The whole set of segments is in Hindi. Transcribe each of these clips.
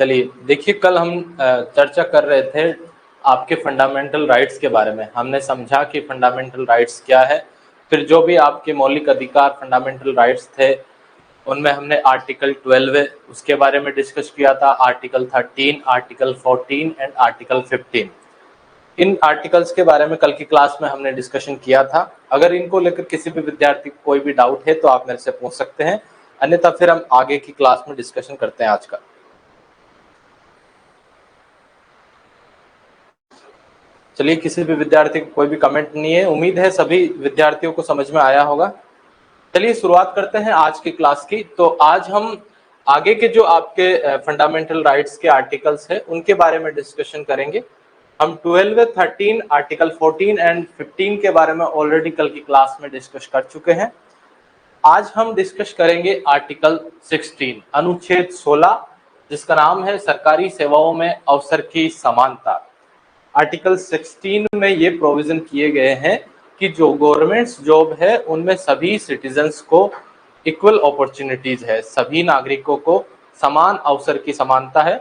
चलिए देखिए, कल हम चर्चा कर रहे थे आपके फंडामेंटल राइट्स के बारे में। हमने समझा कि फंडामेंटल राइट्स क्या है, फिर जो भी आपके मौलिक अधिकार फंडामेंटल राइट्स थे उनमें हमने आर्टिकल 12 उसके बारे में डिस्कस किया था, article 13, article 14 and article 15। In articles के बारे में कल की क्लास में हमने डिस्कशन किया था। अगर इनको लेकर किसी भी विद्यार्थी को कोई भी डाउट है तो आप मेरे से पूछ सकते हैं, अन्यथा फिर हम आगे की क्लास में डिस्कशन करते हैं आज का। चलिए, किसी भी विद्यार्थी को कोई भी कमेंट नहीं है। उम्मीद है सभी विद्यार्थियों को समझ में आया होगा। चलिए शुरुआत करते हैं आज की क्लास की। तो आज हम आगे के जो आपके फंडामेंटल राइट्स के आर्टिकल्स हैं उनके बारे में डिस्कशन करेंगे। हम 12, 13, आर्टिकल 14 एंड 15 के बारे में ऑलरेडी कल की क्लास में डिस्कस कर चुके हैं। आज हम डिस्कस करेंगे आर्टिकल 16, अनुच्छेद 16, जिसका नाम है सरकारी सेवाओं में अवसर की समानता। आर्टिकल 16 में ये प्रोविजन किए गए हैं कि जो गवर्नमेंट्स जॉब है उनमें सभी सिटीजन्स को इक्वल अपॉर्चुनिटीज है, सभी नागरिकों को समान अवसर की समानता है।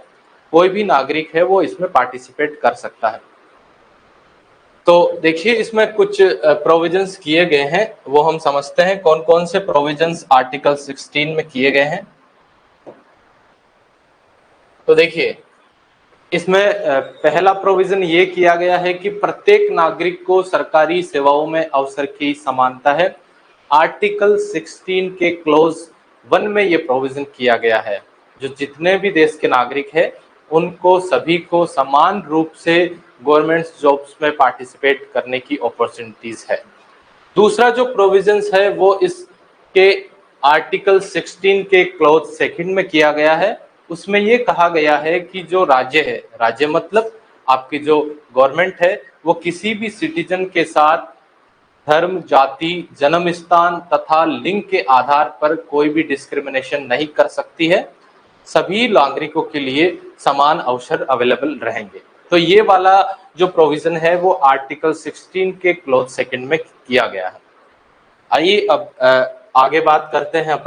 कोई भी नागरिक है वो इसमें पार्टिसिपेट कर सकता है। तो देखिए, इसमें कुछ प्रोविजंस किए गए हैं, वो हम समझते हैं कौन कौन से प्रोविजंस आर्टिकल 16 में किए गए हैं। तो देखिए, इसमें पहला प्रोविजन ये किया गया है कि प्रत्येक नागरिक को सरकारी सेवाओं में अवसर की समानता है। आर्टिकल 16 के क्लोज 1 में ये प्रोविजन किया गया है, जो जितने भी देश के नागरिक हैं उनको सभी को समान रूप से गवर्नमेंट जॉब्स में पार्टिसिपेट करने की अपॉर्चुनिटीज है। दूसरा जो प्रोविजंस है वो इसके आर्टिकल 16 के क्लोज 2 में किया गया है। उसमें ये कहा गया है कि जो राज्य है, राज्य मतलब आपकी जो गवर्नमेंट है, वो किसी भी सिटीजन के साथ धर्म, जाति, जन्म स्थान तथा लिंग के आधार पर कोई भी डिस्क्रिमिनेशन नहीं कर सकती है। सभी नागरिकों के लिए समान अवसर अवेलेबल रहेंगे। तो ये वाला जो प्रोविजन है वो आर्टिकल 16 के क्लोज 2 में किया गया है। आइए अब आगे बात करते हैं।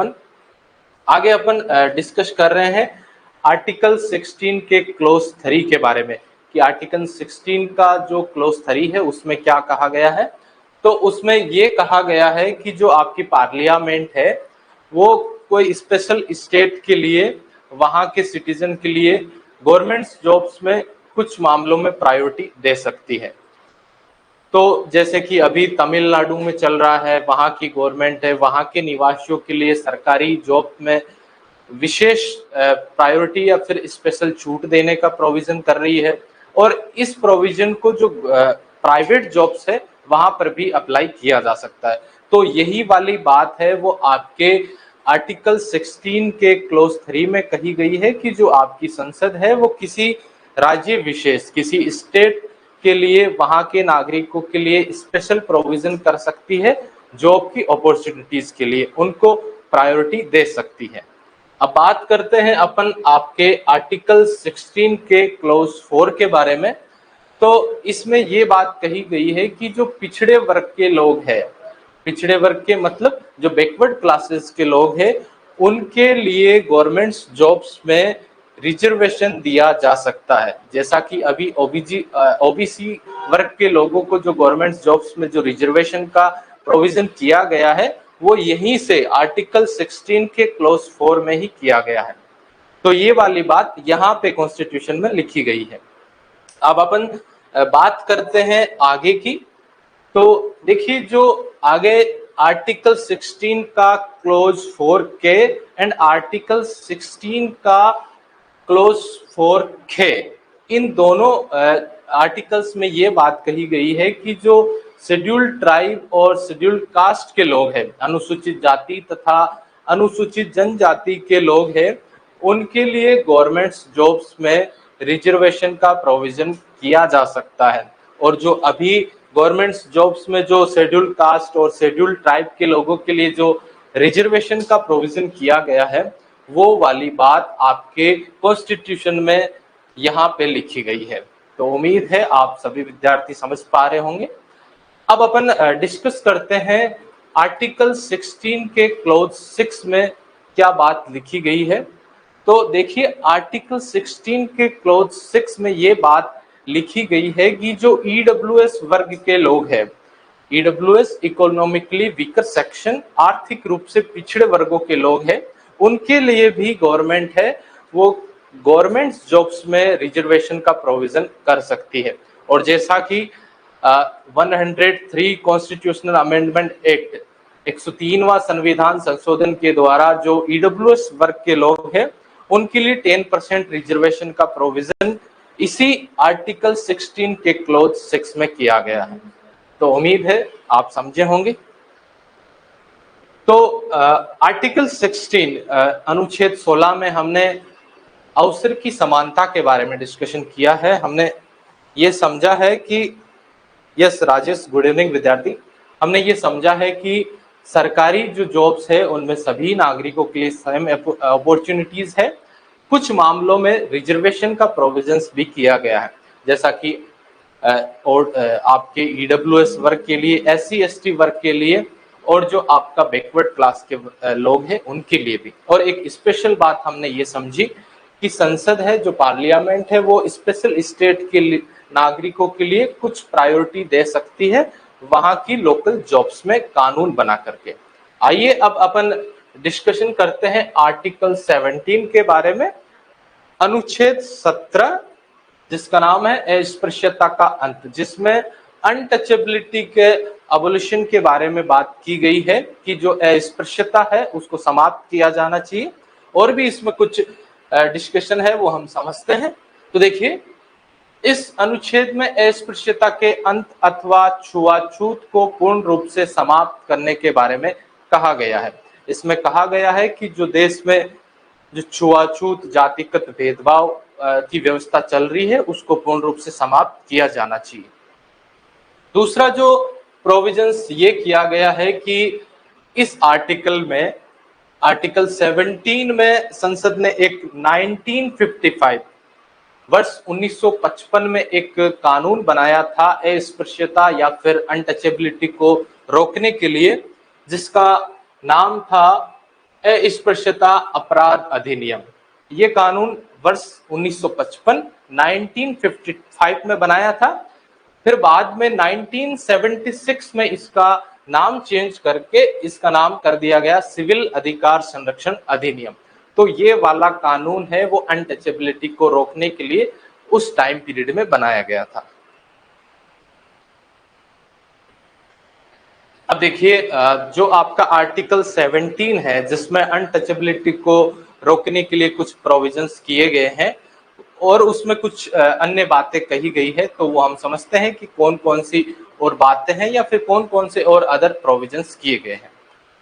आगे अपन डिस्कस कर रहे हैं आर्टिकल 16 के क्लोज 3 के बारे में, कि आर्टिकल 16 का जो क्लोज 3 है उसमें क्या कहा गया है। तो उसमें ये कहा गया है कि जो आपकी पार्लियामेंट है वो कोई स्पेशल स्टेट के लिए, वहां के सिटीजन के लिए गवर्नमेंट जॉब्स में कुछ मामलों में प्रायोरिटी दे सकती है। तो जैसे कि अभी तमिलनाडु में चल रहा है, वहां की गवर्नमेंट है वहां के निवासियों के लिए सरकारी जॉब में विशेष प्रायोरिटी या फिर स्पेशल छूट देने का प्रोविजन कर रही है, और इस प्रोविजन को जो प्राइवेट जॉब्स है वहां पर भी अप्लाई किया जा सकता है। तो यही वाली बात है वो आपके आर्टिकल 16 के क्लोज 3 में कही गई है कि जो आपकी संसद है वो किसी राज्य विशेष, किसी स्टेट के लिए, वहां के नागरिकों के लिए स्पेशल प्रोविजन कर सकती है, जॉब की अपॉर्चुनिटीज के लिए उनको प्रायोरिटी दे सकती है। अब बात करते हैं अपन आपके आर्टिकल 16 के क्लोज 4 के बारे में। तो इसमें ये बात कही गई है कि जो पिछड़े वर्ग के लोग हैं, पिछड़े वर्ग के मतलब जो बैकवर्ड क्लासेस के लोग हैं, उनके लिए गवर्नमेंट जॉब्स में रिजर्वेशन दिया जा सकता है। जैसा कि अभी ओबीसी वर्ग के लोगों को जो गवर्नमेंट जॉब्स में जो रिजर्वेशन का प्रोविजन किया गया है वो यहीं से आर्टिकल 16 के क्लोज 4 में ही किया गया है। तो ये वाली बात यहाँ पे कॉन्स्टिट्यूशन में लिखी गई है। अब अपन बात करते हैं आगे की। तो देखिए, जो आगे आर्टिकल 16 का क्लोज 4 के एंड आर्टिकल 16 का क्लोज 4 के, इन दोनों आर्टिकल्स में ये बात कही गई है कि जो शेड्यूल्ड ट्राइब और शेड्यूल्ड कास्ट के लोग हैं, अनुसूचित जाति तथा अनुसूचित जनजाति के लोग हैं, उनके लिए गवर्नमेंट जॉब्स में रिजर्वेशन का प्रोविजन किया जा सकता है। और जो अभी गवर्नमेंट जॉब्स में जो शेड्यूल्ड कास्ट और शेड्यूल्ड ट्राइब के लोगों के लिए जो रिजर्वेशन का प्रोविजन किया गया है वो वाली बात आपके कॉन्स्टिट्यूशन में यहाँ पे लिखी गई है। तो उम्मीद है आप सभी विद्यार्थी समझ पा रहे होंगे। अब अपन डिस्कस करते हैं आर्टिकल 16 के क्लोज 6 में क्या बात लिखी गई है। तो देखिए आर्टिकल 16 के क्लॉज 6 में ये बात लिखी गई है कि जो ईडब्ल्यूएस वर्ग के लोग हैं, ईडब्ल्यूएस इकोनॉमिकली वीकर सेक्शन, आर्थिक रूप से पिछड़े वर्गों के लोग हैं, उनके लिए भी गवर्नमेंट है वो गवर्नमेंट जॉब्स में रिजर्वेशन का प्रोविजन कर सकती है। और जैसा कि 103 कॉन्स्टिट्यूशनल अमेंडमेंट एक्ट 103वां संविधान संशोधन के द्वारा जो ईडब्ल्यूएस वर्ग के लोग हैं उनके लिए 10% रिजर्वेशन का प्रोविजन इसी आर्टिकल 16 के क्लॉज 6 में किया गया है। तो उम्मीद है आप समझे होंगे। तो आर्टिकल 16 अनुच्छेद 16 में हमने अवसर की समानता के बारे में डिस्कशन किया है। हमने ये समझा है कि यस राजेश, गुड इवनिंग विद्यार्थी। हमने ये समझा है कि सरकारी जो जॉब्स है उनमें सभी नागरिकों के लिए सेम अपॉर्चुनिटीज है। कुछ मामलों में रिजर्वेशन का प्रोविजंस भी किया गया है, जैसा कि और आपके ईडब्ल्यूएस वर्ग के लिए, एससी एसटी वर्ग के लिए, और जो आपका बैकवर्ड क्लास के लोग हैं उनके लिए भी। और एक स्पेशल बात हमने ये समझी कि संसद है, जो पार्लियामेंट है, वो स्पेशल स्टेट के नागरिकों के लिए कुछ प्रायोरिटी दे सकती है वहां की लोकल जॉब्स में कानून बना करके। आइए अब अपन डिस्कशन करते हैं आर्टिकल 17 के बारे में। अनुच्छेद 17 जिसका नाम है अस्पृश्यता का अंत, जिसमें अनटचेबिलिटी के अबोलिशन के बारे में बात की गई है कि जो अस्पृश्यता है उसको समाप्त किया जाना चाहिए। और भी इसमें कुछ डिस्कशन है वो हम समझते हैं। तो देखिए इस अनुच्छेद में अस्पृश्यता के अंत अथवा छुआछूत को पूर्ण रूप से समाप्त करने के बारे में कहा गया है। इसमें कहा गया है कि जो देश में जो छुआछूत, जातिगत भेदभाव की व्यवस्था चल रही है उसको पूर्ण रूप से समाप्त किया जाना चाहिए। दूसरा जो प्रोविजंस ये किया गया है कि इस आर्टिकल में, आर्टिकल 17 में संसद ने एक 1955 वर्ष 1955 में एक कानून बनाया था अस्पृश्यता या फिर अनटचेबिलिटी को रोकने के लिए, जिसका नाम था अस्पृश्यता अपराध अधिनियम। ये कानून वर्ष 1955 में बनाया था। फिर बाद में 1976 में इसका नाम चेंज करके इसका नाम कर दिया गया सिविल अधिकार संरक्षण अधिनियम। तो ये वाला कानून है वो अनटचेबिलिटी को रोकने के लिए उस टाइम पीरियड में बनाया गया था। अब देखिए जो आपका आर्टिकल 17 है जिसमें अनटचेबिलिटी को रोकने के लिए कुछ प्रोविजंस किए गए हैं और उसमें कुछ अन्य बातें कही गई है, तो वो हम समझते हैं कि कौन कौन सी और बातें हैं या फिर कौन कौन से और अदर प्रोविजंस किए गए हैं।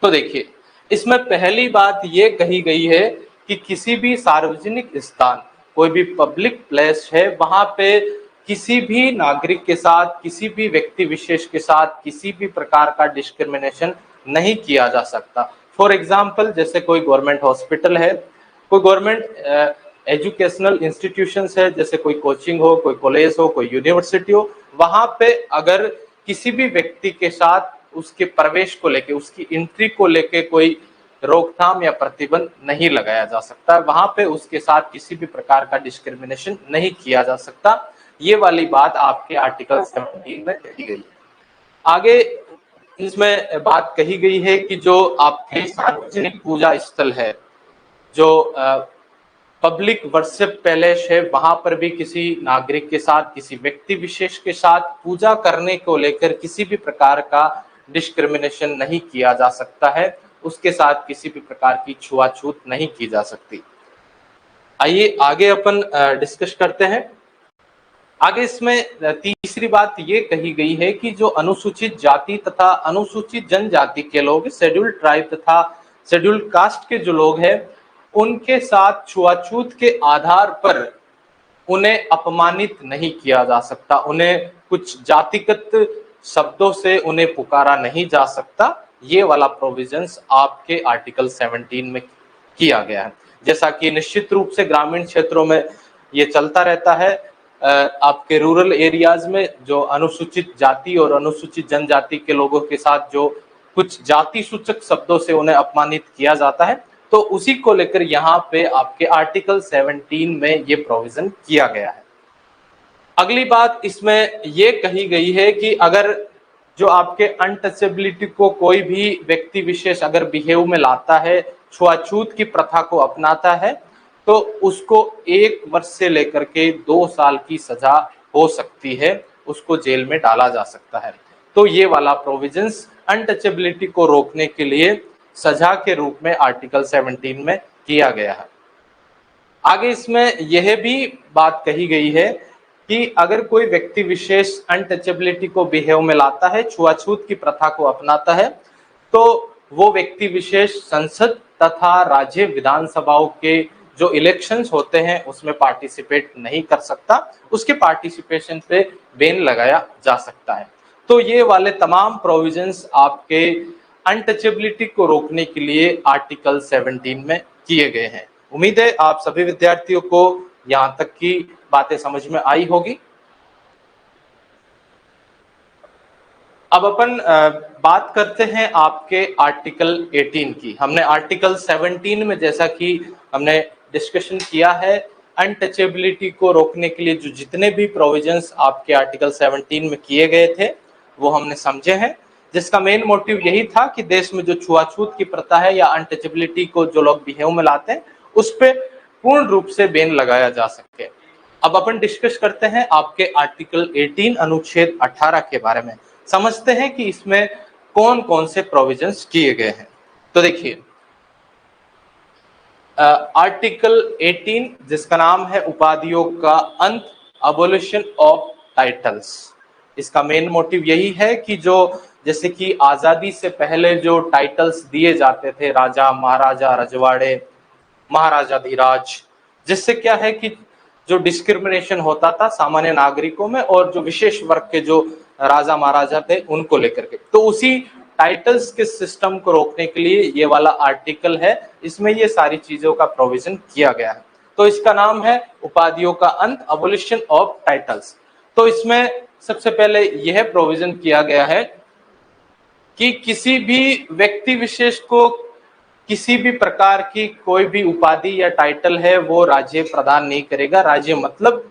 तो देखिए इसमें पहली बात ये कही गई है कि किसी भी सार्वजनिक स्थान, कोई भी पब्लिक प्लेस है, वहां पे किसी भी नागरिक के साथ, किसी भी व्यक्ति विशेष के साथ किसी भी प्रकार का डिस्क्रिमिनेशन नहीं किया जा सकता। फॉर एग्जाम्पल जैसे कोई गवर्नमेंट हॉस्पिटल है, कोई गवर्नमेंट एजुकेशनल इंस्टीट्यूशंस है, जैसे कोई कोचिंग हो, कोई कॉलेज हो, कोई यूनिवर्सिटी हो, वहां पे अगर किसी भी व्यक्ति के साथ उसके प्रवेश को लेके, उसकी एंट्री को लेके कोई रोकथाम या प्रतिबंध नहीं लगाया जा सकता, वहां पे उसके साथ किसी भी प्रकार का डिस्क्रिमिनेशन नहीं किया जा सकता। ये वाली बात आपके आर्टिकल 17 में कही गई है। आगे इसमें बात कही गई है कि जो आपके सार्वजनिक पूजा स्थल है, जो पब्लिक वर्शिप पैलेस है, वहां पर भी किसी नागरिक के साथ, किसी व्यक्ति विशेष के साथ पूजा करने को लेकर किसी भी प्रकार का डिस्क्रिमिनेशन नहीं किया जा सकता है, उसके साथ किसी भी प्रकार की छुआछूत नहीं की जा सकती। आइए आगे अपन डिस्कस करते हैं। आगे इसमें तीसरी बात ये कही गई है कि जो अनुसूचित जाति तथा अनुसूचित जनजाति के लोग, शेड्यूल्ड ट्राइब तथा शेड्यूल्ड कास्ट के जो लोग हैं, उनके साथ छुआछूत के आधार पर उन्हें अपमानित नहीं किया जा सकता, उन्हें कुछ जातिगत शब्दों से उन्हें पुकारा नहीं जा सकता। ये वाला प्रोविजंस आपके आर्टिकल 17 में किया गया है। जैसा कि निश्चित रूप से ग्रामीण क्षेत्रों में ये चलता रहता है, आपके रूरल एरियाज में जो अनुसूचित जाति और अनुसूचित जनजाति के लोगों के साथ जो कुछ जाति सूचक शब्दों से उन्हें अपमानित किया जाता है, तो उसी को लेकर यहाँ पे आपके आर्टिकल 17 में ये प्रोविजन किया गया है। अगली बात इसमें ये कही गई है कि अगर जो आपके अनटचेबिलिटी को कोई भी व्यक्ति विशेष अगर बिहेव में लाता है, छुआछूत की प्रथा को अपनाता है, तो उसको 1 वर्ष से लेकर के 2 साल की सजा हो सकती है, उसको जेल में डाला जा सकता है। तो ये वाला प्रोविजंस अनटचेबिलिटी को रोकने के लिए सजा के रूप में आर्टिकल 17 में किया गया है। आगे इसमें यह भी बात कही गई है कि अगर कोई व्यक्ति विशेष अनटचेबिलिटी को बिहेव में लाता है, छुआछूत की प्रथा को अपनाता है, तो वो व्यक्ति विशेष संसद तथा राज्य विधानसभाओं के जो इलेक्शंस होते हैं उसमें पार्टिसिपेट नहीं कर सकता, उसके पार्टिसिपेशन पे बैन लगाया जा सकता है। तो ये वाले तमाम प्रोविजंस आपके अनटचेबिलिटी को रोकने के लिए आर्टिकल 17 में किए गए हैं। उम्मीद है आप सभी विद्यार्थियों को यहाँ तक की बातें समझ में आई होगी। अब अपन बात करते हैं आपके आर्टिकल 18 की। हमने आर्टिकल 17 में जैसा कि हमने डिस्कशन किया है, अनटचेबिलिटी को रोकने के लिए जो जितने भी प्रोविजंस आपके आर्टिकल 17 में किए गए थे वो हमने समझे हैं, जिसका मेन मोटिव यही था कि देश में जो छुआछूत की प्रथा है या अनटचेबिलिटी को जो लोग बिहेव में लाते हैं उस पे पूर्ण रूप से बैन लगाया जा सके। अब अपन डिस्कस करते हैं आपके आर्टिकल 18 अनुच्छेद 18 के बारे में, समझते हैं कि इसमें कौन कौन से प्रोविजंस किए गए हैं। तो देखिए आर्टिकल 18 जिसका नाम है उपाधियों का अंत, अबोलिशन ऑफ टाइटल्स। इसका मेन मोटिव यही है कि जो जैसे कि आजादी से पहले जो टाइटल्स दिए जाते थे, राजा, महाराजा, रजवाड़े, महाराजाधिराज, जिससे क्या है कि जो डिस्क्रिमिनेशन होता था सामान्य नागरिकों में और जो विशेष वर्ग के जो राजा महाराजा थे उनको लेकर के, तो उसी टाइटल्स के सिस्टम को रोकने के लिए ये वाला आर्टिकल है, इसमें ये सारी चीजों का प्रोविजन किया गया है। तो इसका नाम है उपाधियों का अंत, अबोलिशन ऑफ टाइटल्स। तो इसमें सबसे पहले यह प्रोविजन किया गया है कि किसी भी व्यक्ति विशेष को किसी भी प्रकार की कोई भी उपाधि या टाइटल है वो राज्य प्रदान नहीं करेगा। राज्य मतलब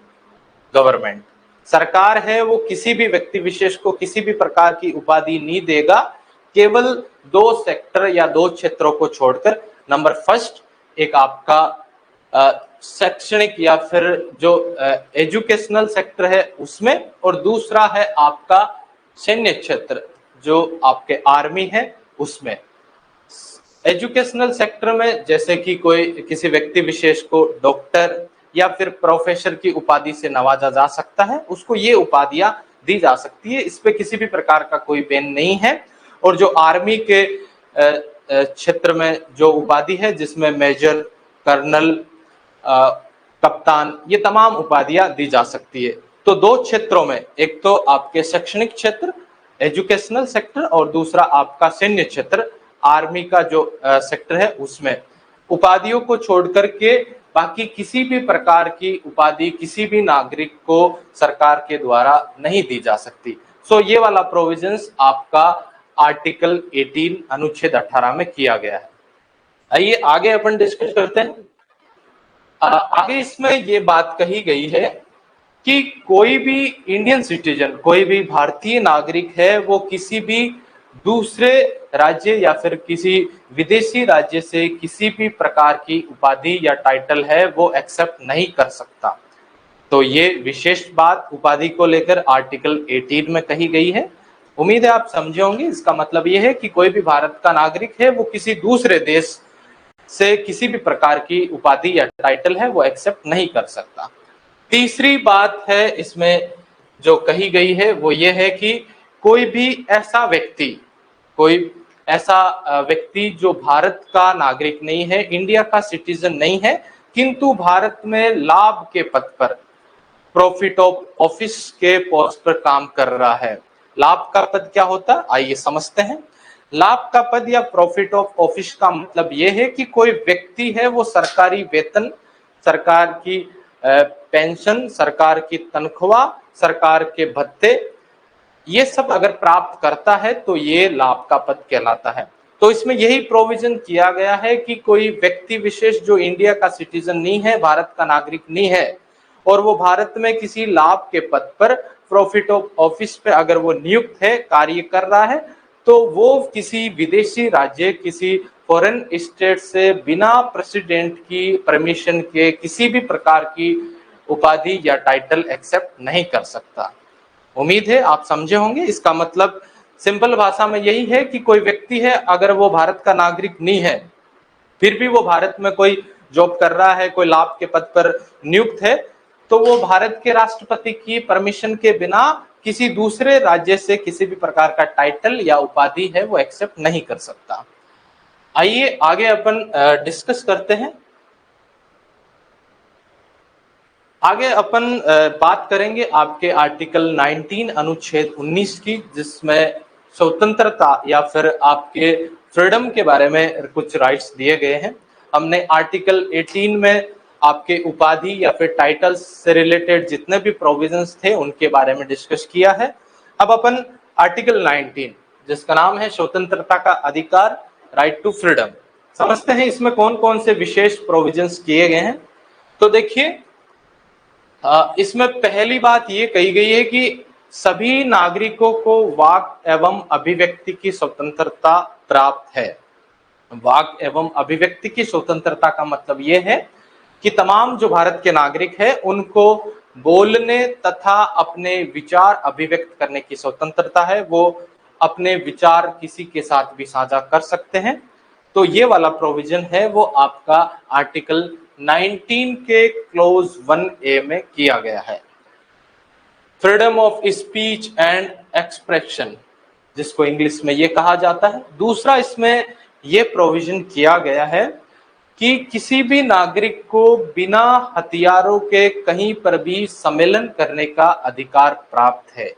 गवर्नमेंट, सरकार है, वो किसी भी व्यक्ति विशेष को किसी भी प्रकार की उपाधि नहीं देगा, केवल 2 सेक्टर या 2 क्षेत्रों को छोड़कर। नंबर फर्स्ट एक आपका शैक्षणिक या फिर जो एजुकेशनल सेक्टर है उसमें, और दूसरा है आपका सैन्य क्षेत्र जो आपके आर्मी है उसमें। एजुकेशनल सेक्टर में जैसे कि कोई किसी व्यक्ति विशेष को डॉक्टर या फिर प्रोफेसर की उपाधि से नवाजा जा सकता है, उसको ये उपाधियां दी जा सकती है, इस पे किसी भी प्रकार का कोई बैन नहीं है। और जो आर्मी के क्षेत्र में जो उपाधि है जिसमें मेजर, कर्नल, कप्तान, ये तमाम उपाधियां दी जा सकती है। तो 2 क्षेत्रों में, एक तो आपके शैक्षणिक क्षेत्र एजुकेशनल सेक्टर और दूसरा आपका सैन्य क्षेत्र आर्मी का जो सेक्टर है उसमें उपाधियों को छोड़कर के बाकी किसी भी प्रकार की उपाधि किसी भी नागरिक को सरकार के द्वारा नहीं दी जा सकती। सो ये वाला प्रोविजंस आपका आर्टिकल 18 अनुच्छेद 18 में किया गया है। आइए आगे अपन डिस्कस करते हैं। आगे इसमें ये बात कही गई है कि कोई भी इंडियन सिटीजन, कोई भी भारतीय नागरिक है, वो किसी भी दूसरे राज्य या फिर किसी विदेशी राज्य से किसी भी प्रकार की उपाधि या टाइटल है वो एक्सेप्ट नहीं कर सकता। तो ये विशेष बात उपाधि को लेकर आर्टिकल 18 में कही गई है। उम्मीद है आप समझे होंगे। इसका मतलब ये है कि कोई भी भारत का नागरिक है वो किसी दूसरे देश से किसी भी प्रकार की उपाधि या टाइटल है वो एक्सेप्ट नहीं कर सकता। तीसरी बात है इसमें जो कही गई है वो ये है कि कोई भी ऐसा व्यक्ति जो भारत का नागरिक नहीं है, इंडिया का सिटीजन नहीं है, किंतु भारत में लाभ के पद पर, प्रॉफिट ऑफ ऑफिस के पोस्ट पर काम कर रहा है। लाभ का पद क्या होता है आइए समझते हैं। लाभ का पद या प्रॉफिट ऑफ ऑफिस का मतलब यह है कि कोई व्यक्ति है वो सरकारी वेतन, सरकार की पेंशन, सरकार की तनख्वाह, सरकार के भत्ते, ये सब अगर प्राप्त करता है तो ये लाभ का पद कहलाता है। तो इसमें यही प्रोविजन किया गया है कि कोई व्यक्ति विशेष जो इंडिया का सिटीजन नहीं है, भारत का नागरिक नहीं है, और वो भारत में किसी लाभ के पद पर प्रॉफिट ऑफ ऑफिस पे अगर वो नियुक्त है, कार्य कर रहा है, तो वो किसी विदेशी राज्य, किसी फॉरेन स्टेट से बिना प्रेसिडेंट की परमिशन के किसी भी प्रकार की उपाधि या टाइटल एक्सेप्ट नहीं कर सकता। उम्मीद है आप समझे होंगे। इसका मतलब सिंपल भाषा में यही है कि कोई व्यक्ति है, अगर वो भारत का नागरिक नहीं है, फिर भी वो भारत में कोई जॉब कर रहा है, कोई लाभ के पद पर नियुक्त है, तो वो भारत के राष्ट्रपति की परमिशन के बिना किसी दूसरे राज्य से किसी भी प्रकार का टाइटल या उपाधि है वो एक्सेप्ट नहीं कर सकता। आइए आगे अपन डिस्कस करते हैं। आगे अपन बात करेंगे आपके आर्टिकल 19 अनुच्छेद 19 की, जिसमें स्वतंत्रता या फिर आपके फ्रीडम के बारे में कुछ राइट्स दिए गए हैं। हमने आर्टिकल 18 में आपके उपाधि या फिर टाइटल्स से रिलेटेड जितने भी प्रोविजंस थे उनके बारे में डिस्कस किया है। अब अपन आर्टिकल 19 जिसका नाम है स्वतंत्रता का अधिकार, राइट टू फ्रीडम, समझते हैं इसमें कौन कौन से विशेष प्रोविजंस किए गए हैं। तो देखिए, इसमें पहली बात ये कही गई है कि सभी नागरिकों को वाक एवं अभिव्यक्ति की स्वतंत्रता प्राप्त है। वाक एवं अभिव्यक्ति की स्वतंत्रता का मतलब ये है कि तमाम जो भारत के नागरिक हैं उनको बोलने तथा अपने विचार अभिव्यक्त करने की स्वतंत्रता है। वो अपने विचार किसी के साथ भी साझा कर सकते हैं। तो ये वाला प्रोविजन है वो आपका आर्टिकल 19 के क्लोज 1A में किया गया है। Freedom of speech and expression, जिसको इंग्लिश में ये कहा जाता है। दूसरा इसमें ये प्रोविजन किया गया है कि किसी भी नागरिक को बिना हथियारों के कहीं पर भी सम्मेलन करने का अधिकार प्राप्त है।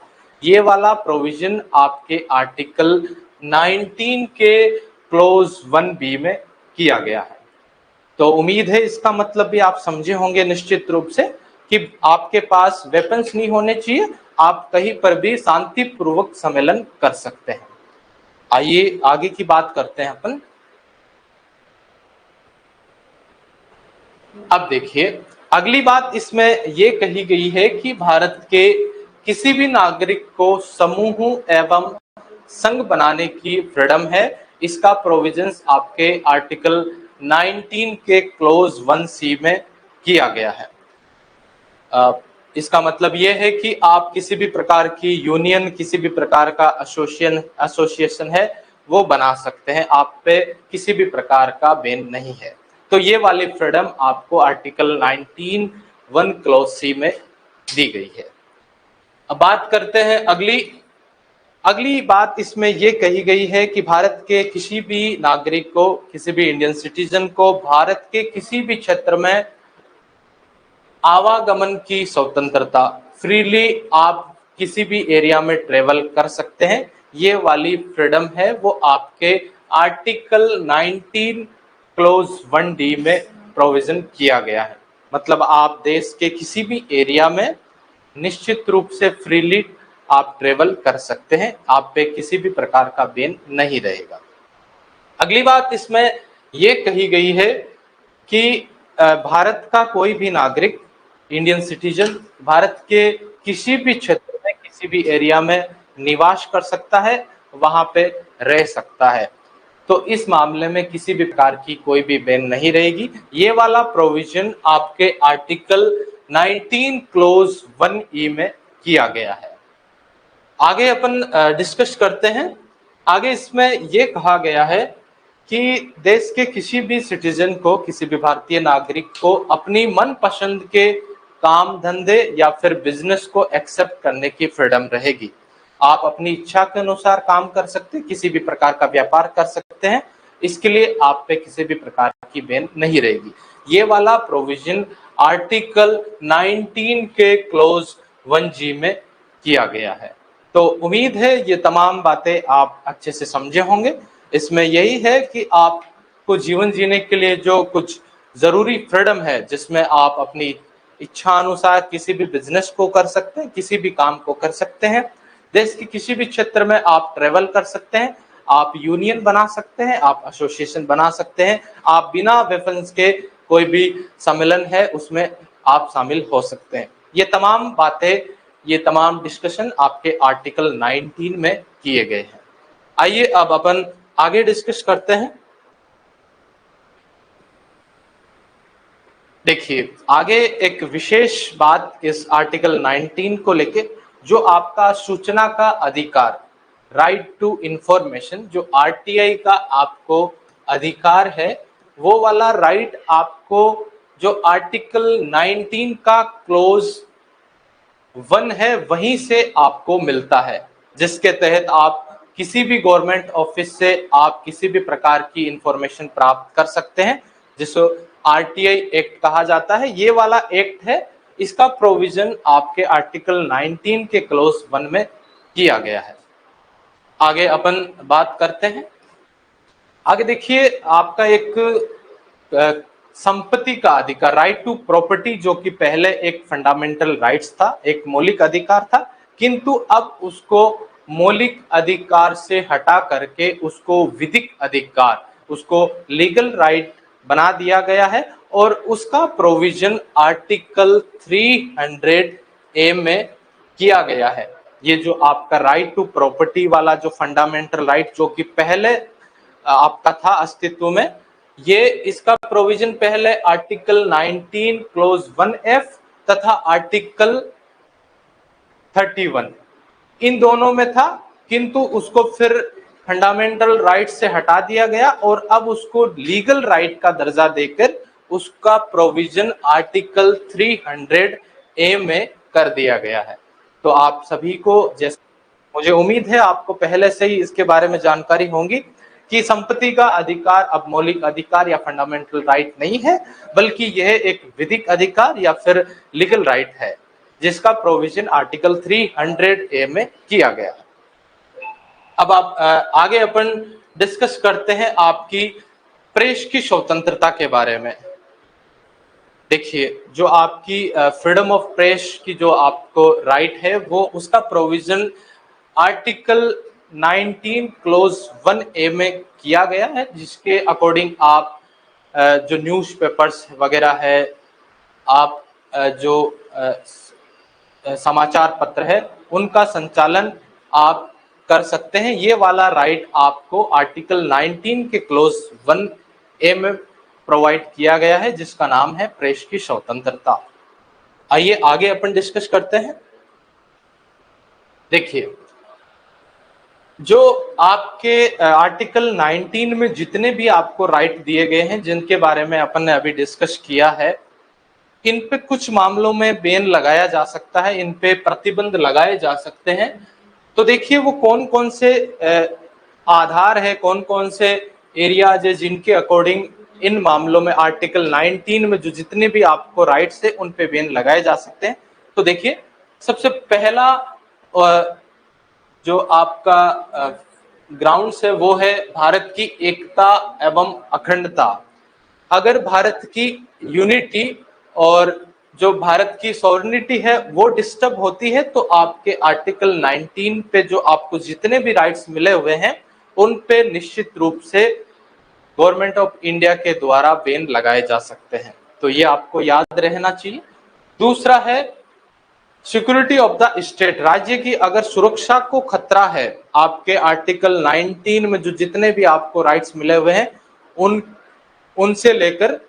ये वाला प्रोविजन आपके आर्टिकल 19 के क्लोज 1B में किया गया है। तो उम्मीद है इसका मतलब भी आप समझे होंगे निश्चित रूप से कि आपके पास वेपन्स नहीं होने चाहिए, आप कहीं पर भी शांतिपूर्वक सम्मेलन कर सकते हैं। आइए आगे की बात करते हैं अपन। अब देखिए, अगली बात इसमें यह कही गई है कि भारत के किसी भी नागरिक को समूह एवं संघ बनाने की फ्रीडम है। इसका प्रोविजंस आपके आर्टिकल 19 के क्लोज 1C में किया गया है। इसका मतलब यह है कि आप किसी भी प्रकार की यूनियन, किसी भी प्रकार का एसोसिएशन है वो बना सकते हैं, आप पे किसी भी प्रकार का बैन नहीं है। तो ये वाली फ्रीडम आपको आर्टिकल 19 1 क्लोज C में दी गई है। अब बात करते हैं अगली बात इसमें यह कही गई है कि भारत के किसी भी नागरिक को, किसी भी इंडियन सिटीजन को भारत के किसी भी क्षेत्र में आवागमन की स्वतंत्रता, फ्रीली आप किसी भी एरिया में ट्रेवल कर सकते हैं। ये वाली फ्रीडम है वो आपके आर्टिकल 19 क्लोज 1D में प्रोविजन किया गया है। मतलब आप देश के किसी भी एरिया में निश्चित रूप से फ्रीली आप ट्रेवल कर सकते हैं, आप पे किसी भी प्रकार का बैन नहीं रहेगा। अगली बात इसमें यह कही गई है कि भारत का कोई भी नागरिक, इंडियन सिटीजन, भारत के किसी भी क्षेत्र में, किसी भी एरिया में निवास कर सकता है, वहां पे रह सकता है। तो इस मामले में किसी भी प्रकार की कोई भी बैन नहीं रहेगी। ये वाला प्रोविजन आपके आर्टिकल 19 क्लोज 1E में किया गया है। आगे अपन डिस्कस करते हैं। आगे इसमें यह कहा गया है कि देश के किसी भी सिटीजन को, किसी भी भारतीय नागरिक को अपनी मनपसंद के काम धंधे या फिर बिजनेस को एक्सेप्ट करने की फ्रीडम रहेगी। आप अपनी इच्छा के अनुसार काम कर सकते हैं, किसी भी प्रकार का व्यापार कर सकते हैं, इसके लिए आप पे किसी भी प्रकार की बैन नहीं रहेगी। ये वाला प्रोविजन आर्टिकल 19 के क्लोज 1G में किया गया है। तो उम्मीद है ये तमाम बातें आप अच्छे से समझे होंगे। इसमें यही है कि आपको जीवन जीने के लिए जो कुछ जरूरी फ्रीडम है, जिसमें आप अपनी इच्छा अनुसार किसी भी बिजनेस को कर सकते हैं, किसी भी काम को कर सकते हैं, देश के किसी भी क्षेत्र में आप ट्रेवल कर सकते हैं, आप यूनियन बना सकते हैं, आप एसोसिएशन बना सकते हैं, आप बिना वेपन्स के कोई भी सम्मेलन है उसमें आप शामिल हो सकते हैं। ये तमाम बातें, ये तमाम डिस्कशन आपके आर्टिकल 19 में किए गए हैं। आइए अब अपन आगे डिस्कस करते हैं। देखिए, आगे एक विशेष बात इस आर्टिकल 19 को लेके, जो आपका सूचना का अधिकार, राइट टू इंफॉर्मेशन, जो आरटीआई का आपको अधिकार है, वो वाला राइट आपको जो आर्टिकल 19 का क्लोज 1 है वहीं से आपको मिलता है, जिसके तहत आप किसी भी गवर्नमेंट ऑफिस से आप किसी भी प्रकार की इंफॉर्मेशन प्राप्त कर सकते हैं, जिसको आरटीआई एक्ट कहा जाता है। ये वाला एक्ट है, इसका प्रोविजन आपके आर्टिकल 19 के क्लोज 1 में किया गया है। आगे अपन बात करते हैं। आगे देखिए, आपका एक संपत्ति का अधिकार, राइट टू प्रॉपर्टी, जो कि पहले एक फंडामेंटल राइट्स था, एक मौलिक अधिकार था, किंतु अब उसको मौलिक अधिकार से हटा करके उसको विधिक अधिकार, उसको लीगल राइट बना दिया गया है, और उसका प्रोविजन आर्टिकल 300A में किया गया है। ये जो आपका राइट टू प्रॉपर्टी वाला जो फंडामेंटल राइट, जो कि पहले आपका था अस्तित्व में, ये इसका प्रोविजन पहले आर्टिकल 19 क्लोज 1F तथा आर्टिकल 31 इन दोनों में था, किंतु उसको फिर फंडामेंटल राइट से हटा दिया गया और अब उसको लीगल राइट का दर्जा देकर उसका प्रोविजन आर्टिकल 300A में कर दिया गया है। तो आप सभी को, जैसे मुझे उम्मीद है आपको पहले से ही इसके बारे में जानकारी होगी कि संपत्ति का अधिकार अब मौलिक अधिकार या फंडामेंटल राइट नहीं है, बल्कि यह एक विधिक अधिकार या फिर लीगल राइट है, जिसका प्रोविजन आर्टिकल 300A में किया गया है। अब आप आगे अपन डिस्कस करते हैं आपकी प्रेस की स्वतंत्रता के बारे में। देखिए, जो आपकी फ्रीडम ऑफ प्रेस की जो आपको राइट है, वो उसका प्रोविजन आर्टिकल 19 क्लोज 1A में किया गया है, जिसके अकॉर्डिंग आप जो न्यूज़पेपर्स वगैरह है, आप जो समाचार पत्र है, उनका संचालन आप कर सकते हैं। ये वाला राइट आपको आर्टिकल 19 के क्लोज 1A में प्रोवाइड किया गया है, जिसका नाम है प्रेस की स्वतंत्रता। आइए आगे अपन डिस्कस करते हैं। देखिए, जो आपके आर्टिकल 19 में जितने भी आपको राइट दिए गए हैं, जिनके बारे में अपन ने अभी डिस्कस किया है, इन पे कुछ मामलों में बैन लगाया जा सकता है, इन पे प्रतिबंध लगाए जा सकते हैं। तो देखिए, वो कौन कौन से आधार है, कौन कौन से एरियाज है जिनके अकॉर्डिंग इन मामलों में आर्टिकल 19 में जो जितने भी आपको राइट्स है उन पे बैन लगाए जा सकते हैं। तो देखिए, सबसे पहला जो आपका ग्राउंड्स है वो है भारत की एकता एवं अखंडता। अगर भारत की यूनिटी और जो भारत की सॉवरेनिटी है वो डिस्टर्ब होती है, तो आपके आर्टिकल 19 पे जो आपको जितने भी राइट्स मिले हुए हैं उन पे निश्चित रूप से गवर्नमेंट ऑफ इंडिया के द्वारा बैन लगाए जा सकते हैं। तो ये आपको याद रहना चाहिए। दूसरा है सिक्योरिटी ऑफ द स्टेट। राज्य की अगर सुरक्षा को खतरा है, आपके आर्टिकल 19 में जो जितने भी आपको राइट्स मिले हुए हैं उनसे लेकर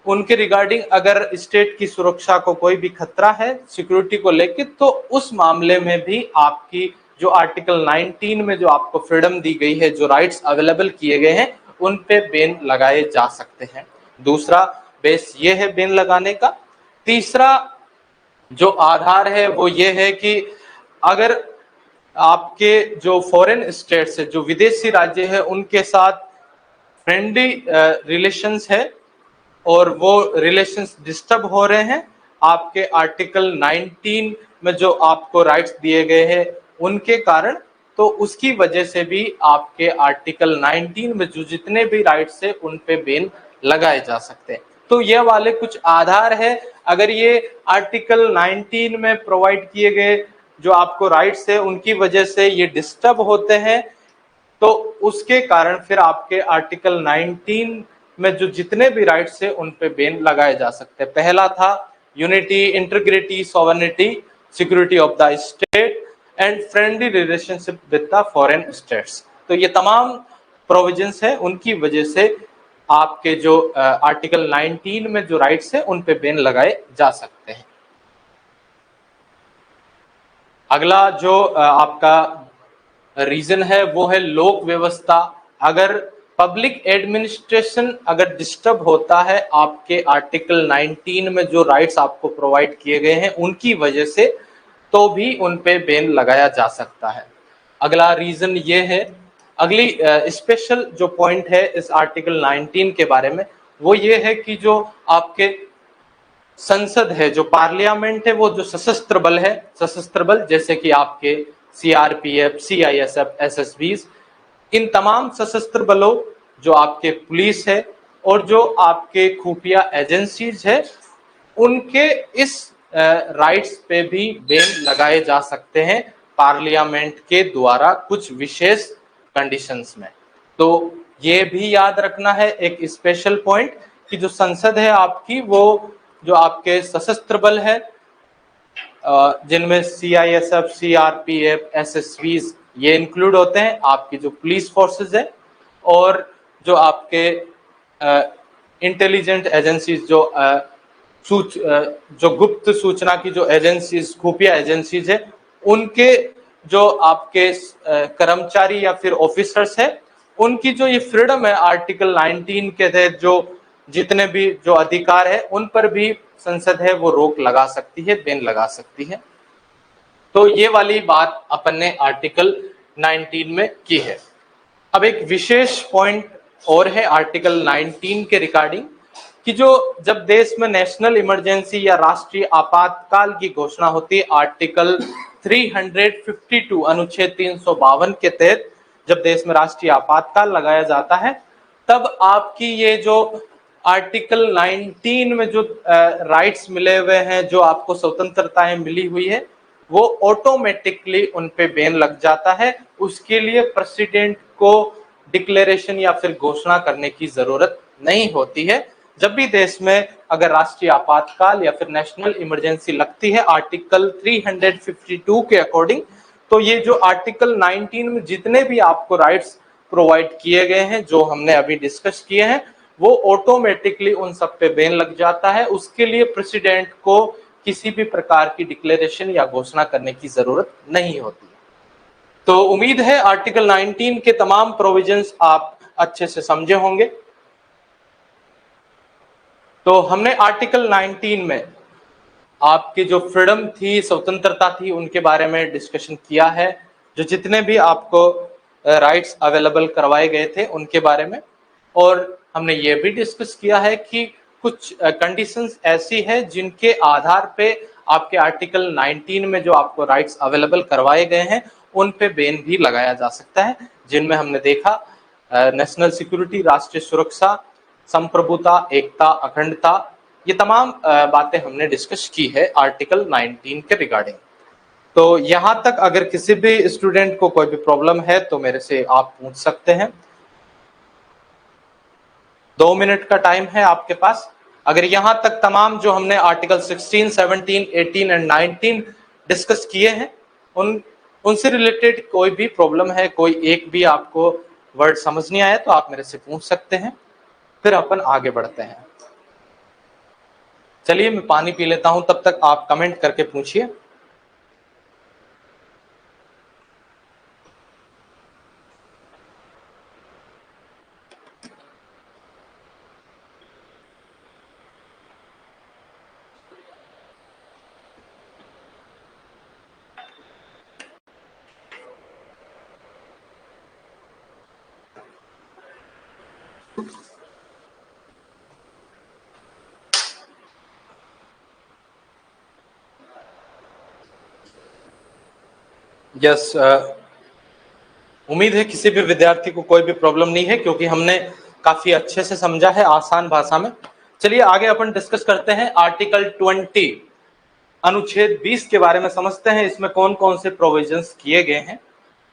उनके रिगार्डिंग अगर स्टेट की सुरक्षा को कोई भी खतरा है सिक्योरिटी को लेकर, तो उस मामले में भी आपकी जो आर्टिकल 19 में जो आपको फ्रीडम दी गई है, जो राइट्स अवेलेबल किए गए हैं, उन पे बैन लगाए जा सकते हैं। दूसरा बेस ये है बैन लगाने का। तीसरा जो आधार है वो ये है कि अगर आपके जो फॉरेन स्टेट्स है, जो विदेशी राज्य है, उनके साथ फ्रेंडली रिलेशंस है और वो रिलेशंस डिस्टर्ब हो रहे हैं, आपके आर्टिकल 19 में जो आपको राइट्स दिए गए हैं उनके कारण, तो उसकी वजह से भी आपके आर्टिकल 19 में जो जितने भी राइट्स है उन पे बैन लगाए जा सकते हैं। तो ये वाले कुछ आधार है। अगर ये आर्टिकल 19 में प्रोवाइड किए गए जो आपको राइट्स है उनकी वजह से ये डिस्टर्ब होते हैं, तो उसके कारण फिर आपके आर्टिकल 19 में जो जितने भी राइट्स है उन पे बैन लगाए जा सकते हैं। पहला था unity, integrity, sovereignty, security of the state and friendly relationship with the foreign states. तो ये तमाम प्रोविजंस है, उनकी वजह से आपके जो आर्टिकल 19 में जो राइट्स है उन पे बैन लगाए जा सकते हैं। अगला जो आपका रीजन है वो है लोक व्यवस्था। अगर पब्लिक एडमिनिस्ट्रेशन अगर डिस्टर्ब होता है आपके आर्टिकल 19 में जो राइट्स आपको प्रोवाइड किए गए हैं उनकी वजह से, तो भी उन पे बैन लगाया जा सकता है। अगला रीजन ये है, अगली स्पेशल जो पॉइंट है इस आर्टिकल 19 के बारे में वो ये है कि जो आपके संसद है, जो पार्लियामेंट है, वो जो सशस्त्र बल है, सशस्त्र बल जैसे कि आपके सीआरपीएफ, सीआईएसएफ, एसएसबीज, इन तमाम सशस्त्र बलों, जो आपके पुलिस है और जो आपके खुफिया एजेंसीज है, उनके इस राइट्स पे भी बैन लगाए जा सकते हैं पार्लियामेंट के द्वारा कुछ विशेष कंडीशंस में। तो ये भी याद रखना है एक स्पेशल पॉइंट कि जो संसद है आपकी, वो जो आपके सशस्त्र बल है जिनमें सीआईएसएफ, सीआरपीएफ, एसएसबीज ये इंक्लूड होते हैं, आपकी जो पुलिस फोर्सेस है और जो आपके इंटेलिजेंट एजेंसीज, जो गुप्त सूचना की जो एजेंसीज, खुफिया एजेंसीज है, उनके जो आपके कर्मचारी या फिर ऑफिसर्स है, उनकी जो ये फ्रीडम है आर्टिकल 19 के तहत जो जितने भी जो अधिकार है उन पर भी संसद है वो रोक लगा सकती है, बैन लगा सकती है। तो ये वाली बात अपन ने आर्टिकल 19 में की है। अब एक विशेष पॉइंट और है आर्टिकल 19 के रिगार्डिंग कि जो जब देश में नेशनल इमरजेंसी या राष्ट्रीय आपातकाल की घोषणा होती है, आर्टिकल 352 अनुच्छेद 352 के तहत जब देश में राष्ट्रीय आपातकाल लगाया जाता है, तब आपकी ये जो आर्टिकल 19 में जो राइट्स मिले हुए हैं, जो आपको स्वतंत्रताएं मिली हुई है, वो ऑटोमेटिकली उन पे बैन लग जाता है। उसके लिए प्रेसिडेंट को डिक्लेरेशन या फिर घोषणा करने की जरूरत नहीं होती है। जब भी देश में अगर राष्ट्रीय आपातकाल या फिर नेशनल इमरजेंसी लगती है आर्टिकल 352 के अकॉर्डिंग, तो ये जो आर्टिकल 19 में जितने भी आपको राइट्स प्रोवाइड किए गए हैं, जो हमने अभी डिस्कस किए हैं, वो ऑटोमेटिकली उन सब पे बैन लग जाता है। उसके लिए प्रेसिडेंट को किसी भी प्रकार की डिक्लेरेशन या घोषणा करने की जरूरत नहीं होती। तो उम्मीद है आर्टिकल 19 के तमाम प्रोविजंस आप अच्छे से समझे होंगे। तो हमने आर्टिकल 19 में आपकी जो फ्रीडम थी, स्वतंत्रता थी, उनके बारे में डिस्कशन किया है। जो जितने भी आपको राइट्स अवेलेबल करवाए गए थे उनके बारे में, और हमने ये भी डिस्कस किया है कि कुछ कंडीशंस ऐसी है जिनके आधार पे आपके आर्टिकल 19 में जो आपको राइट्स अवेलेबल करवाए गए हैं उन पे बैन भी लगाया जा सकता है, जिनमें हमने देखा नेशनल सिक्योरिटी, राष्ट्रीय सुरक्षा, संप्रभुता, एकता, अखंडता, ये तमाम बातें हमने डिस्कस की है आर्टिकल 19 के रिगार्डिंग। तो यहाँ तक अगर किसी भी स्टूडेंट को कोई भी प्रॉब्लम है तो मेरे से आप पूछ सकते हैं। 2 मिनट का टाइम है आपके पास। अगर यहाँ तक तमाम जो हमने आर्टिकल 16, 17, 18 एंड 19 डिस्कस किए हैं उनसे रिलेटेड कोई भी प्रॉब्लम है, कोई एक भी आपको वर्ड समझ नहीं आया, तो आप मेरे से पूछ सकते हैं, फिर अपन आगे बढ़ते हैं। चलिए मैं पानी पी लेता हूं, तब तक आप कमेंट करके पूछिए। यस, उम्मीद है किसी भी विद्यार्थी को कोई भी प्रॉब्लम नहीं है, क्योंकि हमने काफी अच्छे से समझा है आसान भाषा में। चलिए आगे अपन डिस्कस करते हैं आर्टिकल 20 अनुच्छेद 20 के बारे में समझते हैं, इसमें कौन कौन से प्रोविजंस किए गए हैं।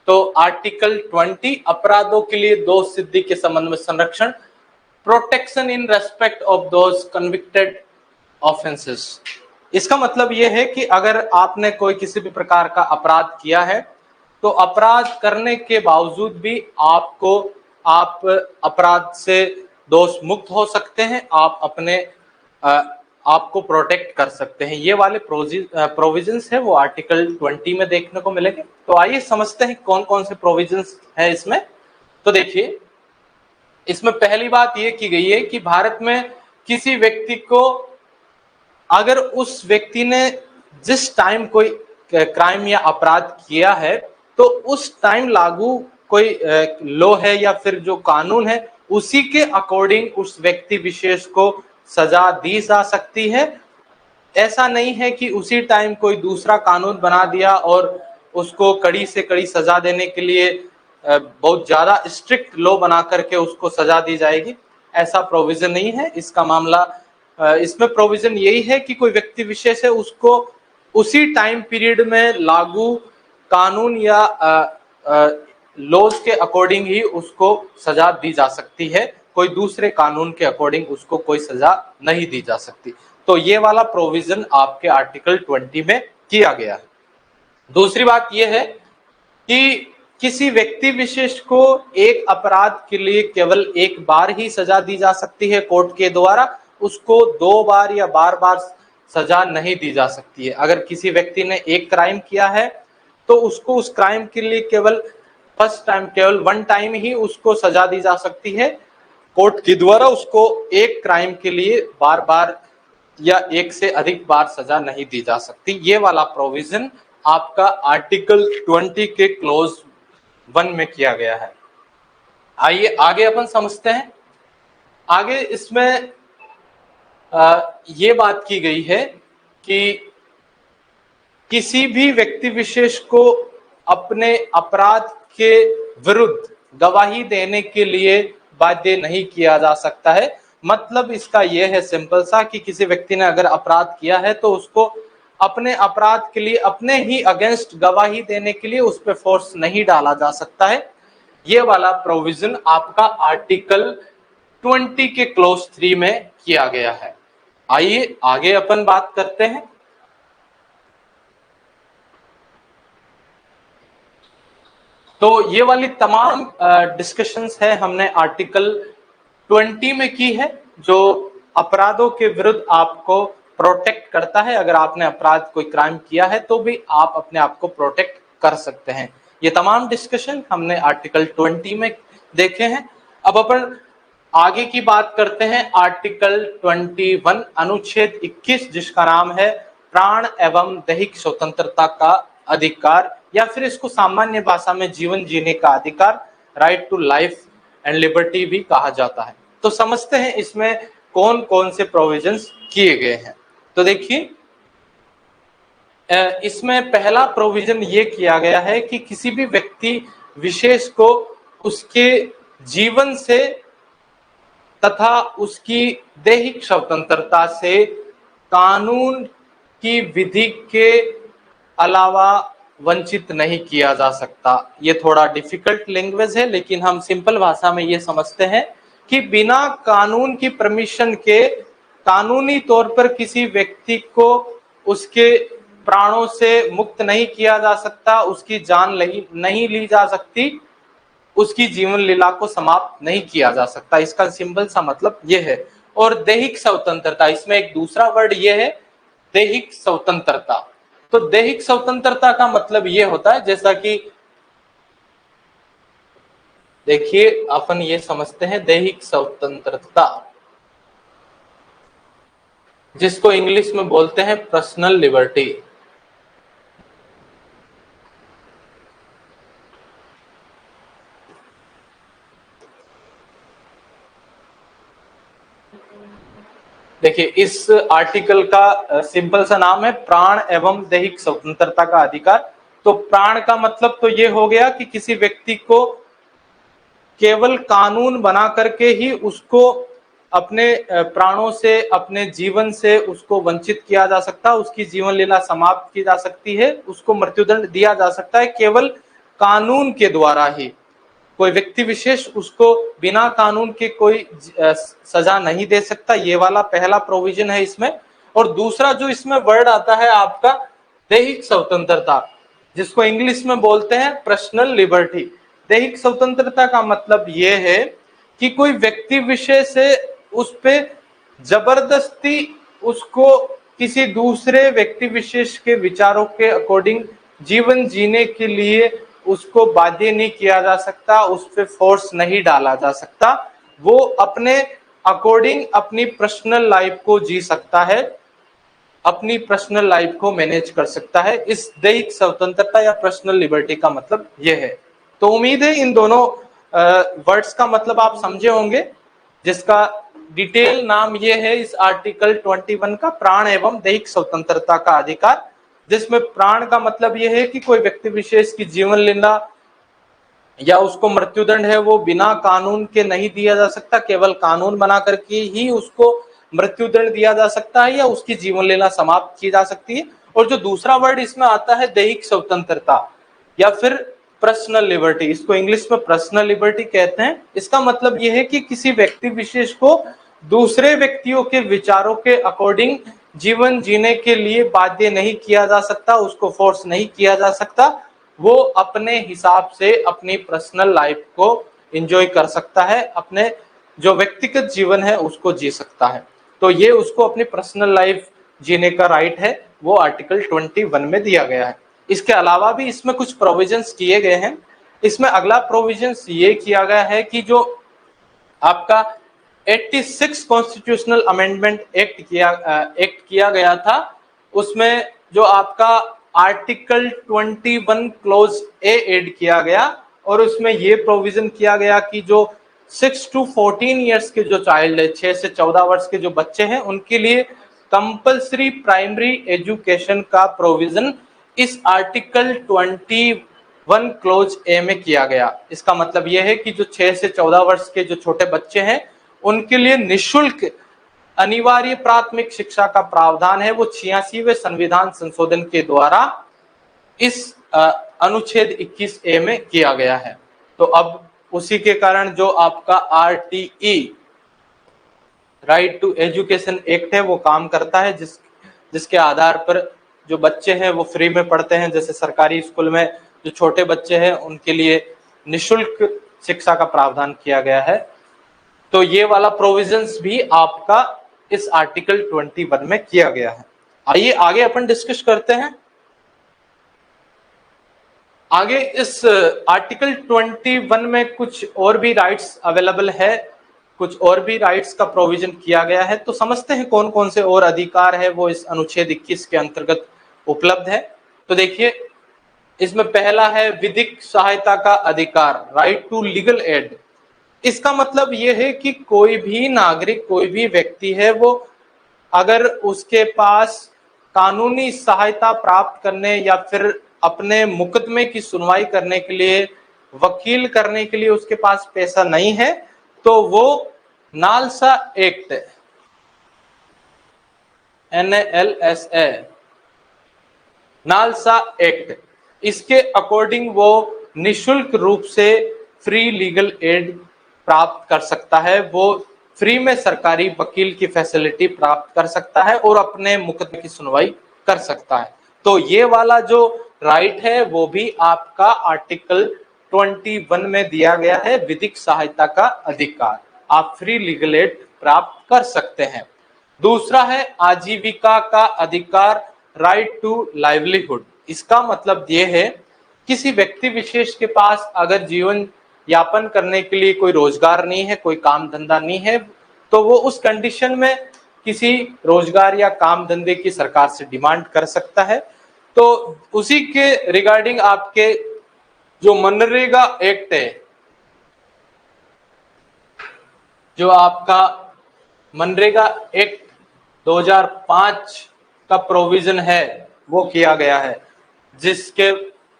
तो आर्टिकल 20 अपराधों के लिए दोष सिद्धि के संबंध में संरक्षण, protection in respect of those convicted offences. इसका मतलब यह है कि अगर आपने कोई किसी भी प्रकार का अपराध किया है तो अपराध करने के बावजूद भी आप अपराध से दोष मुक्त हो सकते हैं, आप अपने आपको प्रोटेक्ट कर सकते हैं। ये वाले प्रोविजंस है वो आर्टिकल 20 में देखने को मिलेंगे। तो आइए समझते हैं कौन कौन से प्रोविजंस है इसमें। तो देखिए, इसमें पहली बात ये की गई है कि भारत में किसी व्यक्ति को, अगर उस व्यक्ति ने जिस टाइम कोई क्राइम या अपराध किया है तो उस टाइम लागू कोई लॉ है या फिर जो कानून है उसी के अकॉर्डिंग उस व्यक्ति विशेष को सजा दी जा सकती है। ऐसा नहीं है कि उसी टाइम कोई दूसरा कानून बना दिया और उसको कड़ी से कड़ी सजा देने के लिए बहुत ज्यादा स्ट्रिक्ट लॉ बना करके उसको सजा दी जाएगी, ऐसा प्रोविजन नहीं है। इसका मामला इसमें प्रोविजन यही है कि कोई व्यक्ति विशेष है उसको उसी टाइम पीरियड में लागू कानून या लॉज के अकॉर्डिंग ही उसको सजा दी जा सकती है, कोई दूसरे कानून के अकॉर्डिंग उसको कोई सजा नहीं दी जा सकती। तो ये वाला प्रोविजन आपके आर्टिकल 20 में किया गया है। दूसरी बात यह है कि किसी व्यक्ति विशेष को एक अपराध के लिए केवल एक बार ही सजा दी जा सकती है कोर्ट के द्वारा, उसको 2 बार या बार बार सजा नहीं दी जा सकती है। अगर किसी व्यक्ति ने एक क्राइम किया है तो उसको उस क्राइम के लिए केवल फर्स्ट टाइम, केवल 1 टाइम ही उसको सजा दी जा सकती है कोर्ट के द्वारा, उसको एक क्राइम के लिए बार बार या एक से अधिक बार सजा नहीं दी जा सकती। ये वाला प्रोविजन आपका आर्टिकल 20 के क्लोज 1 में किया गया है। आइए आगे अपन समझते हैं। आगे इसमें ये बात की गई है कि किसी भी व्यक्ति विशेष को अपने अपराध के विरुद्ध गवाही देने के लिए बाध्य नहीं किया जा सकता है। मतलब इसका यह है सिंपल सा कि किसी व्यक्ति ने अगर अपराध किया है तो उसको अपने अपराध के लिए अपने ही अगेंस्ट गवाही देने के लिए उस पर फोर्स नहीं डाला जा सकता है। ये वाला प्रोविजन आपका आर्टिकल 20 के क्लोज 3 में किया गया है। आइए आगे अपन बात करते हैं। तो ये वाली तमाम डिस्कशंस है हमने आर्टिकल 20 में की है, जो अपराधों के विरुद्ध आपको प्रोटेक्ट करता है। अगर आपने अपराध कोई क्राइम किया है तो भी आप अपने आप को प्रोटेक्ट कर सकते हैं। ये तमाम डिस्कशन हमने आर्टिकल 20 में देखे हैं। अब अपन आगे की बात करते हैं आर्टिकल 21 अनुच्छेद 21, जिसका नाम है प्राण एवं दैहिक स्वतंत्रता का अधिकार, या फिर इसको सामान्य भाषा में जीवन जीने का अधिकार, right to life and liberty भी कहा जाता है। तो समझते हैं इसमें कौन कौन से प्रोविजंस किए गए हैं। तो देखिए, इसमें पहला प्रोविजन ये किया गया है कि किसी भी व्यक्ति विशेष को उसके जीवन से तथा उसकी दैहिक स्वतंत्रता से कानून की विधि के अलावा वंचित नहीं किया जा सकता। ये थोड़ा डिफिकल्ट लैंग्वेज है, लेकिन हम सिंपल भाषा में ये समझते हैं कि बिना कानून की परमिशन के कानूनी तौर पर किसी व्यक्ति को उसके प्राणों से मुक्त नहीं किया जा सकता, उसकी जान नहीं ली जा सकती, उसकी जीवन लीला को समाप्त नहीं किया जा सकता। इसका सिंपल सा मतलब ये है। और दैहिक स्वतंत्रता, इसमें एक दूसरा वर्ड ये है दैहिक स्वतंत्रता। तो दैहिक स्वतंत्रता का मतलब ये होता है, जैसा कि देखिए अपन ये समझते हैं दैहिक स्वतंत्रता, जिसको इंग्लिश में बोलते हैं पर्सनल लिबर्टी। देखिए, इस आर्टिकल का सिंपल सा नाम है प्राण एवं दैहिक स्वतंत्रता का अधिकार। तो प्राण का मतलब तो ये हो गया कि किसी व्यक्ति को केवल कानून बना करके ही उसको अपने प्राणों से, अपने जीवन से उसको वंचित किया जा सकता है, उसकी जीवन लीला समाप्त की जा सकती है, उसको मृत्युदंड दिया जा सकता है केवल कानून के द्वारा ही, कोई व्यक्ति विशेष उसको बिना कानून के कोई सजा नहीं दे सकता। ये वाला पहला प्रोविजन है इसमें। और दूसरा जो इसमें वर्ड आता है आपका दैहिक स्वतंत्रता, जिसको इंग्लिश में बोलते हैं पर्सनल लिबर्टी। दैहिक स्वतंत्रता का मतलब ये है कि कोई व्यक्ति विशेष से उस पे जबरदस्ती उसको किसी दूसरे व्यक्ति विशेष के विचारों के अकॉर्डिंग जीवन जीने के लिए उसको बाध्य नहीं किया जा सकता, उस पे फोर्स नहीं डाला जा सकता। वो अपने अकॉर्डिंग अपनी पर्सनल लाइफ को जी सकता है, अपनी पर्सनल लाइफ को मैनेज कर सकता है। इस दैहिक स्वतंत्रता या पर्सनल लिबर्टी का मतलब यह है। तो उम्मीद है इन दोनों वर्ड्स का मतलब आप समझे होंगे, जिसका डिटेल नाम यह है इस आर्टिकल 21 का, प्राण एवं दैहिक स्वतंत्रता का अधिकार, जिसमें प्राण का मतलब यह है कि कोई व्यक्ति विशेष की जीवन लीला या उसको मृत्युदंड है वो बिना कानून के नहीं दिया जा सकता, केवल कानून बना करके ही उसको मृत्युदंड दिया जा सकता है या उसकी जीवन लीला समाप्त की जा सकती है। और जो दूसरा वर्ड इसमें आता है दैहिक स्वतंत्रता या फिर पर्सनल लिबर्टी, इसको इंग्लिश में पर्सनल लिबर्टी कहते हैं। इसका मतलब यह है कि किसी व्यक्ति विशेष को दूसरे व्यक्तियों के विचारों के अकॉर्डिंग जीवन जीने के लिए बाध्य नहीं किया जा सकता, उसको फोर्स नहीं किया जा सकता। वो अपने हिसाब से अपनी पर्सनल लाइफ को एंजॉय कर सकता है, अपने जो व्यक्तिगत जीवन है उसको जी सकता है। तो ये उसको अपनी पर्सनल लाइफ जीने का राइट है, वो आर्टिकल 21 में दिया गया है। इसके अलावा भी इसमें कुछ प्रोविजंस किए गए हैं। इसमें अगला प्रोविजंस ये किया गया है कि जो आपका 86 कॉन्स्टिट्यूशनल अमेंडमेंट एक्ट किया गया था, उसमें जो आपका आर्टिकल 21 क्लोज ए ऐड किया गया और उसमें ये प्रोविजन किया गया कि जो 6 to 14 ईयर्स के जो चाइल्ड है, 6 से 14 वर्ष के जो बच्चे हैं, उनके लिए कंपल्सरी प्राइमरी एजुकेशन का प्रोविजन इस आर्टिकल 21 क्लोज ए में किया गया। इसका मतलब यह है कि जो 6 से 14 वर्ष के जो छोटे बच्चे हैं उनके लिए निःशुल्क अनिवार्य प्राथमिक शिक्षा का प्रावधान है, वो 86वें संविधान संशोधन के द्वारा इस अनुच्छेद 21 ए में किया गया है। तो अब उसी के कारण जो आपका RTE right to education act है वो काम करता है, जिसके आधार पर जो बच्चे हैं वो फ्री में पढ़ते हैं। जैसे सरकारी स्कूल में जो छोटे बच्चे हैं उनके लिए निःशुल्क शिक्षा का प्रावधान किया गया है। तो ये वाला प्रोविजंस भी आपका इस आर्टिकल 21 में किया गया है। आइए आगे अपन डिस्कस करते हैं। आगे इस आर्टिकल 21 में कुछ और भी राइट्स अवेलेबल है, कुछ और भी राइट्स का प्रोविजन किया गया है। तो समझते हैं कौन कौन से और अधिकार है वो इस अनुच्छेद 21 के अंतर्गत उपलब्ध है। तो देखिए, इसमें पहला है विधिक सहायता का अधिकार, राइट टू लीगल एड। इसका मतलब यह है कि कोई भी नागरिक, कोई भी व्यक्ति है, वो अगर उसके पास कानूनी सहायता प्राप्त करने या फिर अपने मुकदमे की सुनवाई करने के लिए, वकील करने के लिए उसके पास पैसा नहीं है, तो वो NALSA act, NALSA, NALSA act, इसके अकॉर्डिंग वो निशुल्क रूप से फ्री लीगल एड प्राप्त कर सकता है। वो फ्री में सरकारी वकील की फैसिलिटी प्राप्त कर सकता है और अपने मुकदमे की सुनवाई कर सकता है। तो ये वाला जो राइट है वो भी आपका आर्टिकल 21 में दिया गया है, विधिक सहायता का अधिकार, आप फ्री लीगल एड प्राप्त कर सकते हैं। दूसरा है आजीविका का अधिकार, राइट टू लाइवलीहुड। इसका मतलब ये है किसी व्यक्ति विशेष के पास अगर जीवन यापन करने के लिए कोई रोजगार नहीं है, कोई काम धंधा नहीं है, तो वो उस कंडीशन में किसी रोजगार या काम धंधे की सरकार से डिमांड कर सकता है। तो उसी के रिगार्डिंग आपके जो मनरेगा एक्ट है, जो आपका मनरेगा एक्ट 2005 का प्रोविजन है वो किया गया है, जिसके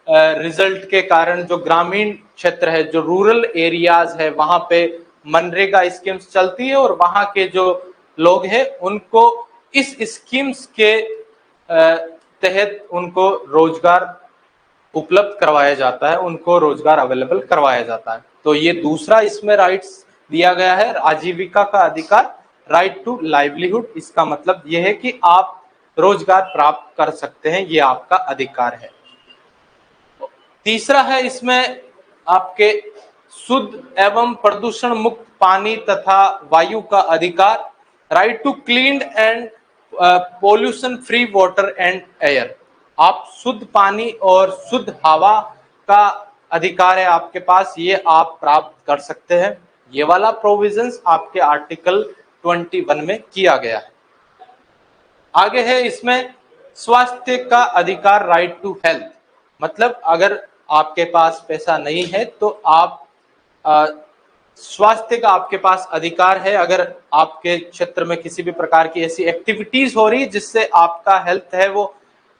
रिजल्ट के कारण जो ग्रामीण क्षेत्र है, जो रूरल एरियाज है, वहां पे मनरेगा स्कीम्स चलती है और वहां के जो लोग हैं उनको इस स्कीम्स के तहत उनको रोजगार उपलब्ध करवाया जाता है, उनको रोजगार अवेलेबल करवाया जाता है। तो ये दूसरा इसमें राइट्स दिया गया है, आजीविका का अधिकार, राइट टू लाइवलीहुड। इसका मतलब यह है कि आप रोजगार प्राप्त कर सकते हैं, ये आपका अधिकार है। तीसरा है इसमें आपके शुद्ध एवं प्रदूषण मुक्त पानी तथा वायु का अधिकार, right to clean and pollution free water and air. आप शुद्ध पानी और शुद्ध हवा का अधिकार है आपके पास, ये आप प्राप्त कर सकते हैं। ये वाला प्रोविजंस आपके आर्टिकल 21 में किया गया है। आगे है इसमें स्वास्थ्य का अधिकार, राइट टू हेल्थ। मतलब अगर आपके पास पैसा नहीं है तो आप स्वास्थ्य का आपके पास अधिकार है। अगर आपके क्षेत्र में किसी भी प्रकार की ऐसी एक्टिविटीज हो रही है जिससे आपका हेल्थ है वो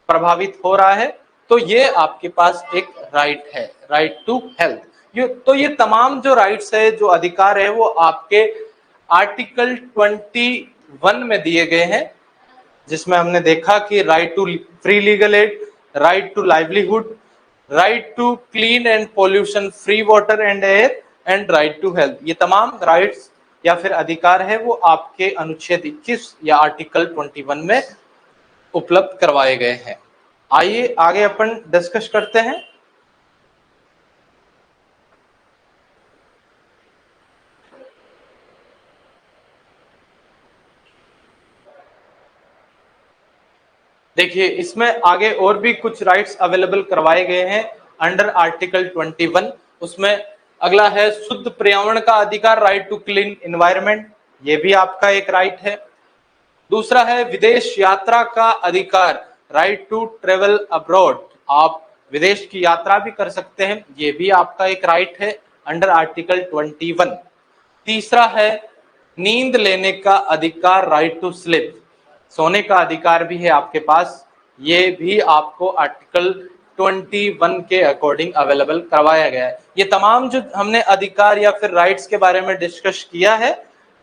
प्रभावित हो रहा है, तो ये आपके पास एक राइट है, राइट टू हेल्थ। तो ये तमाम जो राइट्स है, जो अधिकार है, वो आपके आर्टिकल 21 में दिए गए हैं, जिसमें हमने देखा कि right to free legal aid, right to livelihood, right to clean and pollution free water and air and right to health. ये तमाम राइट्स या फिर अधिकार है वो आपके अनुच्छेद 21 या आर्टिकल 21 में उपलब्ध करवाए गए हैं। आइए आगे अपन डिस्कस करते हैं। देखिए इसमें आगे और भी कुछ राइट्स अवेलेबल करवाए गए हैं अंडर आर्टिकल 21। उसमें अगला है शुद्ध पर्यावरण का अधिकार, राइट टू क्लीन एनवायरनमेंट, ये भी आपका एक राइट है। दूसरा है विदेश यात्रा का अधिकार, राइट टू ट्रेवल अब्रॉड, आप विदेश की यात्रा भी कर सकते हैं, ये भी आपका एक राइट है अंडर आर्टिकल 21। तीसरा है नींद लेने का अधिकार, राइट टू स्लीप, सोने का अधिकार भी है आपके पास, ये भी आपको आर्टिकल 21 के अकॉर्डिंग अवेलेबल करवाया गया है। ये तमाम जो हमने अधिकार या फिर राइट्स के बारे में डिस्कस किया है,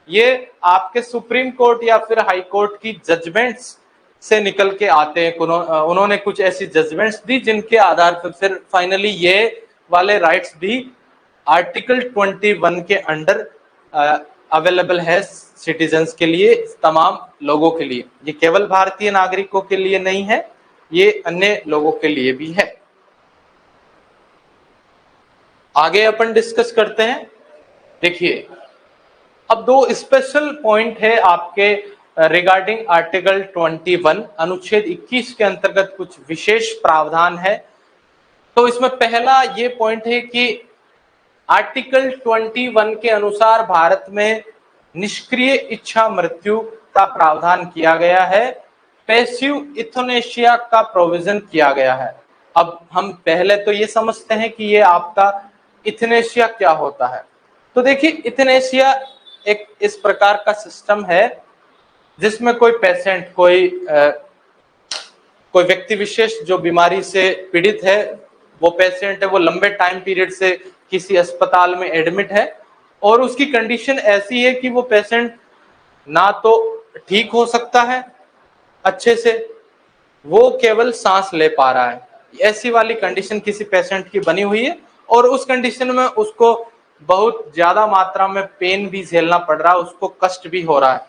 ये आपके सुप्रीम कोर्ट या फिर हाई कोर्ट की जजमेंट्स से निकल के आते हैं। उन्होंने कुछ ऐसी जजमेंट्स दी जिनके आधार पर फिर फाइनली ये वाले राइट्स भी आर्टिकल 21 के अंडर अवेलेबल है सिटीजन्स के लिए, तमाम लोगों के लिए। ये केवल भारतीय नागरिकों के लिए नहीं है, ये अन्य लोगों के लिए भी है। आगे अपन डिस्कस करते हैं। देखिए अब दो स्पेशल पॉइंट है आपके रिगार्डिंग आर्टिकल 21। अनुच्छेद 21 के अंतर्गत कुछ विशेष प्रावधान है। तो इसमें पहला ये पॉइंट है कि आर्टिकल 21 के अनुसार भारत में निष्क्रिय इच्छा मृत्यु का प्रावधान किया गया है, पैसिव इथोनेशिया का प्रोविजन किया गया है। अब हम पहले तो ये समझते हैं कि ये आपका इथनेशिया क्या होता है। तो देखिए इथनेशिया एक इस प्रकार का सिस्टम है जिसमें कोई पेशेंट, कोई व्यक्ति विशेष जो बीमारी से पीड़ित है, वो पेशेंट है, वो लंबे टाइम पीरियड से किसी अस्पताल में एडमिट है और उसकी कंडीशन ऐसी है कि वो पेशेंट ना तो ठीक हो सकता है अच्छे से, वो केवल सांस ले पा रहा है। ऐसी वाली कंडीशन किसी पेशेंट की बनी हुई है और उस कंडीशन में उसको बहुत ज्यादा मात्रा में पेन भी झेलना पड़ रहा है, उसको कष्ट भी हो रहा है।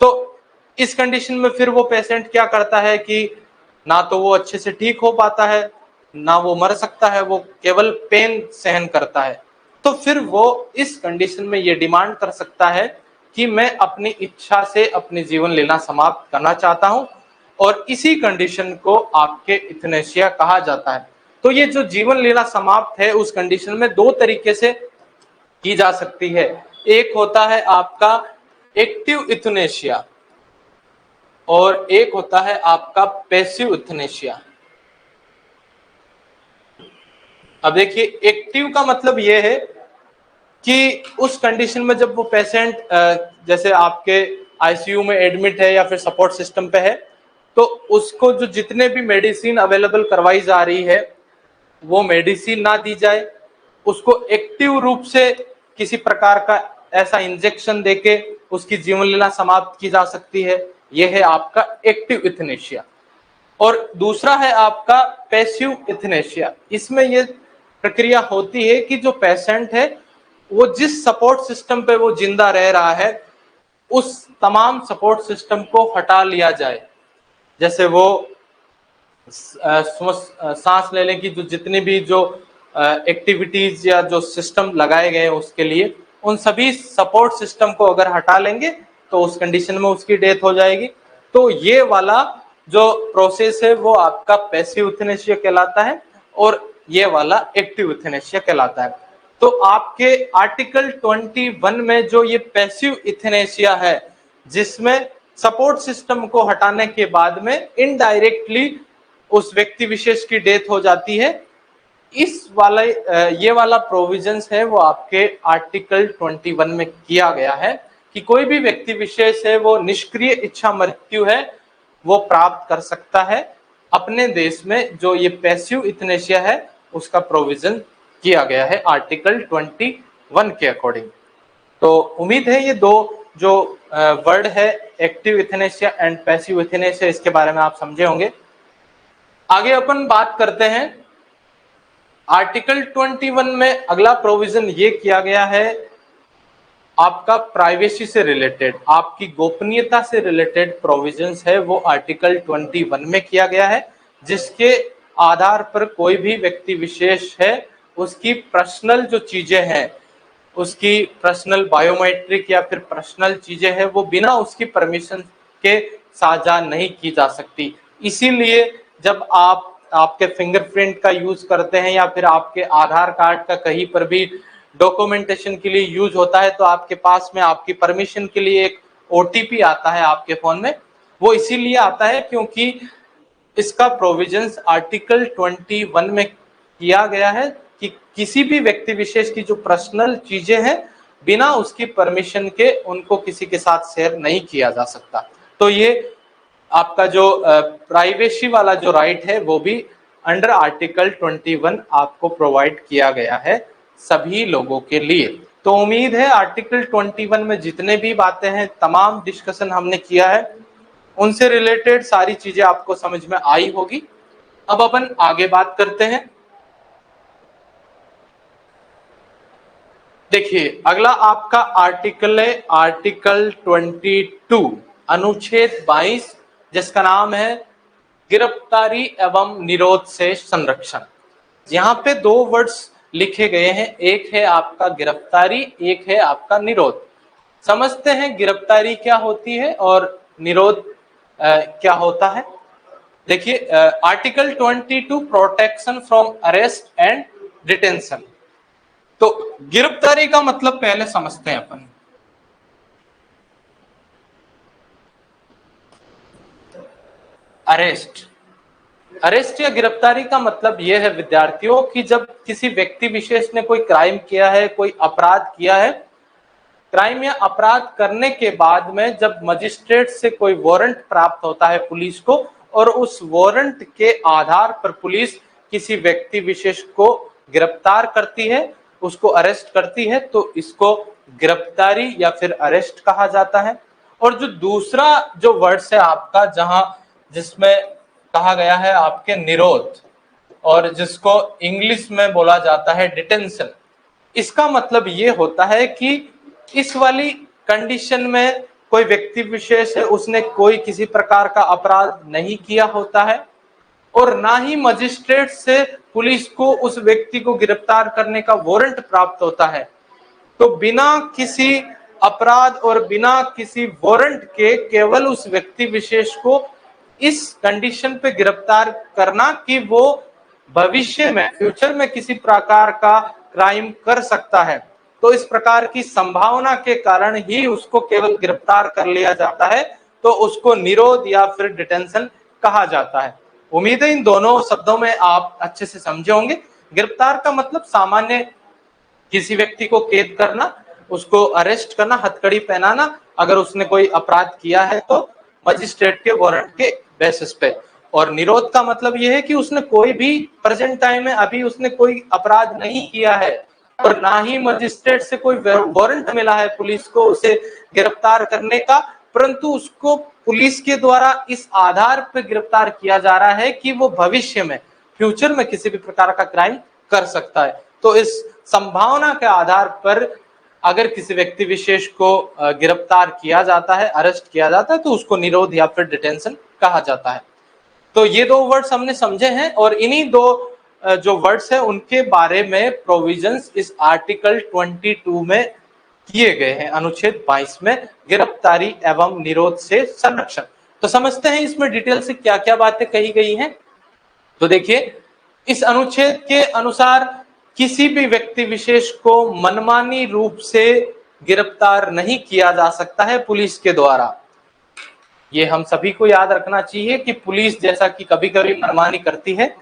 तो इस कंडीशन में फिर वो पेशेंट क्या करता है कि ना तो वो अच्छे से ठीक हो पाता है, ना वो मर सकता है, वो केवल पेन सहन करता है। तो फिर वो इस कंडीशन में ये डिमांड कर सकता है कि मैं अपनी इच्छा से अपनी जीवन लीला समाप्त करना चाहता हूं, और इसी कंडीशन को आपके इथनेशिया कहा जाता है। तो ये जो जीवन लीला समाप्त है उस कंडीशन में दो तरीके से की जा सकती है। एक होता है आपका एक्टिव इथनेशिया और एक होता है आपका पैसिव इथनेशिया। अब देखिए एक्टिव का मतलब यह है कि उस कंडीशन में जब वो पेशेंट जैसे आपके आईसीयू में एडमिट है या फिर सपोर्ट सिस्टम पे है, तो उसको जो जितने भी मेडिसिन अवेलेबल करवाई जा रही है वो मेडिसिन ना दी जाए, उसको एक्टिव रूप से किसी प्रकार का ऐसा इंजेक्शन देके उसकी जीवन लीला समाप्त की जा सकती है। यह है आपका एक्टिव इथनेशिया। और दूसरा है आपका पैसिव इथनेशिया। इसमें ये प्रक्रिया होती है कि जो पेशेंट है वो जिस सपोर्ट सिस्टम पे वो जिंदा रह रहा है उस तमाम सपोर्ट सिस्टम को हटा लिया जाए। जैसे वो सांस लेने की जो जितनी भी जो एक्टिविटीज या जो सिस्टम लगाए गए हैं उसके लिए, उन सभी सपोर्ट सिस्टम को अगर हटा लेंगे तो उस कंडीशन में उसकी डेथ हो जाएगी। तो ये वाला जो प्रोसेस है वो आपका पैसिव यूथेनेशिया कहलाता है और ये वाला एक्टिव यूथेनेशिया कहलाता है। तो आपके आर्टिकल 21 में जो ये पैसिव यूथेनेशिया है, जिसमें सपोर्ट सिस्टम को हटाने के बाद में इनडायरेक्टली उस व्यक्ति विशेष की डेथ हो जाती है, इस वाला ये वाला प्रोविजंस है वो आपके आर्टिकल 21 में किया गया है कि कोई भी व्यक्ति विशेष है वो निष्क्रिय इच्छा मृत्यु है वो प्राप्त कर सकता है अपने देश में। जो ये पैसिव यूथेनेशिया है उसका प्रोविजन किया गया है आर्टिकल 21 के अकॉर्डिंग। तो उम्मीद है ये दो जो वर्ड है active euthanasia and passive euthanasia, इसके बारे में आप समझे होंगे। आगे अपन बात करते हैं आर्टिकल 21 में अगला प्रोविजन ये किया गया है आपका प्राइवेसी से रिलेटेड, आपकी गोपनीयता से रिलेटेड प्रोविजंस है वो आर्टिकल 21 में किया गया है, जिसके आधार पर कोई भी व्यक्ति विशेष है उसकी पर्सनल जो चीजें हैं, उसकी पर्सनल बायोमेट्रिक या फिर पर्सनल चीजें हैं वो बिना उसकी परमिशन के साझा नहीं की जा सकती। इसीलिए जब आप आपके फिंगरप्रिंट का यूज करते हैं या फिर आपके आधार कार्ड का कहीं पर भी डॉक्यूमेंटेशन के लिए यूज होता है तो आपके पास में आपकी परमिशन के लिए एक ओटीपी आता है आपके फोन में। वो इसीलिए आता है क्योंकि इसका प्रोविजंस आर्टिकल 21 में किया गया है कि किसी भी व्यक्ति विशेष की जो पर्सनल चीजें हैं बिना उसकी परमिशन के उनको किसी के साथ शेयर नहीं किया जा सकता। तो ये आपका जो प्राइवेसी वाला जो राइट है वो भी अंडर आर्टिकल 21 आपको प्रोवाइड किया गया है सभी लोगों के लिए। तो उम्मीद है आर्टिकल 21 में जितने भी बातें हैं तमाम डिस्कशन हमने किया है उनसे रिलेटेड सारी चीजें आपको समझ में आई होगी। अब अपन आगे बात करते हैं। देखिए अगला आपका आर्टिकल है आर्टिकल 22 अनुच्छेद 22, जिसका नाम है गिरफ्तारी एवं निरोध से संरक्षण। यहाँ पे दो वर्ड्स लिखे गए हैं, एक है आपका गिरफ्तारी, एक है आपका निरोध। समझते हैं गिरफ्तारी क्या होती है और निरोध क्या होता है। देखिए article 22 protection from arrest and detention. तो गिरफ्तारी का मतलब पहले समझते हैं अपन। अरेस्ट या गिरफ्तारी का मतलब यह है विद्यार्थियों कि जब किसी व्यक्ति विशेष ने कोई क्राइम किया है, कोई अपराध किया है, क्राइम या अपराध करने के बाद में जब मजिस्ट्रेट से कोई वारंट प्राप्त होता है पुलिस को और उस वारंट के आधार पर पुलिस किसी व्यक्ति विशेष को गिरफ्तार करती है, उसको अरेस्ट करती है, तो इसको गिरफ्तारी या फिर अरेस्ट कहा जाता है। और जो दूसरा जो वर्ड्स है आपका जहां जिसमें कहा गया है आपके निरोध और जिसको इंग्लिश में बोला जाता है डिटेंशन, इसका मतलब ये होता है कि इस वाली कंडीशन में कोई व्यक्ति विशेष है उसने कोई किसी प्रकार का अपराध नहीं किया होता है और ना ही मजिस्ट्रेट से पुलिस को उस व्यक्ति को गिरफ्तार करने का वारंट प्राप्त होता है। तो बिना किसी अपराध और बिना किसी वारंट के केवल उस व्यक्ति विशेष को इस कंडीशन पे गिरफ्तार करना कि वो भविष्य में फ्यूचर में किसी प्रकार का क्राइम कर सकता है, तो इस प्रकार की संभावना के कारण ही उसको केवल गिरफ्तार कर लिया जाता है, तो उसको निरोध या फिर डिटेंशन कहा जाता है। उम्मीद है इन दोनों शब्दों में आप अच्छे से समझे होंगे। गिरफ्तार का मतलब सामान्य किसी व्यक्ति को कैद करना, उसको अरेस्ट करना, हथकड़ी पहनाना, अगर उसने कोई अपराध किया है तो मजिस्ट्रेट के वारंट के बेसिस पे। और निरोध का मतलब यह है कि उसने कोई भी प्रेजेंट टाइम में अभी उसने कोई अपराध नहीं किया है और ना ही मजिस्ट्रेट से कोई वारंट मिला है पुलिस को उसे गिरफ्तार करने का, परंतु उसको पुलिस के द्वारा इस आधार पर गिरफ्तार किया जा रहा है कि वो भविष्य में, फ्यूचर में किसी भी प्रकार का क्राइम कर सकता है। तो इस संभावना के आधार पर अगर किसी व्यक्ति विशेष को गिरफ्तार किया जाता है, अरेस्ट किया जाता है, तो उसको निरोध या फिर डिटेंशन कहा जाता है। तो ये दो वर्ड्स हमने समझे हैं और इन्हीं दो जो वर्ड्स हैं उनके बारे में प्रोविजंस इस आर्टिकल 22 में किए गए हैं, अनुच्छेद 22 में, गिरफ्तारी एवं निरोध से संरक्षण। तो समझते हैं इसमें डिटेल से क्या क्या बातें कही गई हैं। तो देखिए, इस अनुच्छेद के अनुसार किसी भी व्यक्ति विशेष को मनमानी रूप से गिरफ्तार नहीं किया जा सकता है पुलिस के द्वारा। ये हम सभी को याद रखना चाहिए कि पुलिस जैसा कि कभी कभी मनमानी करती है,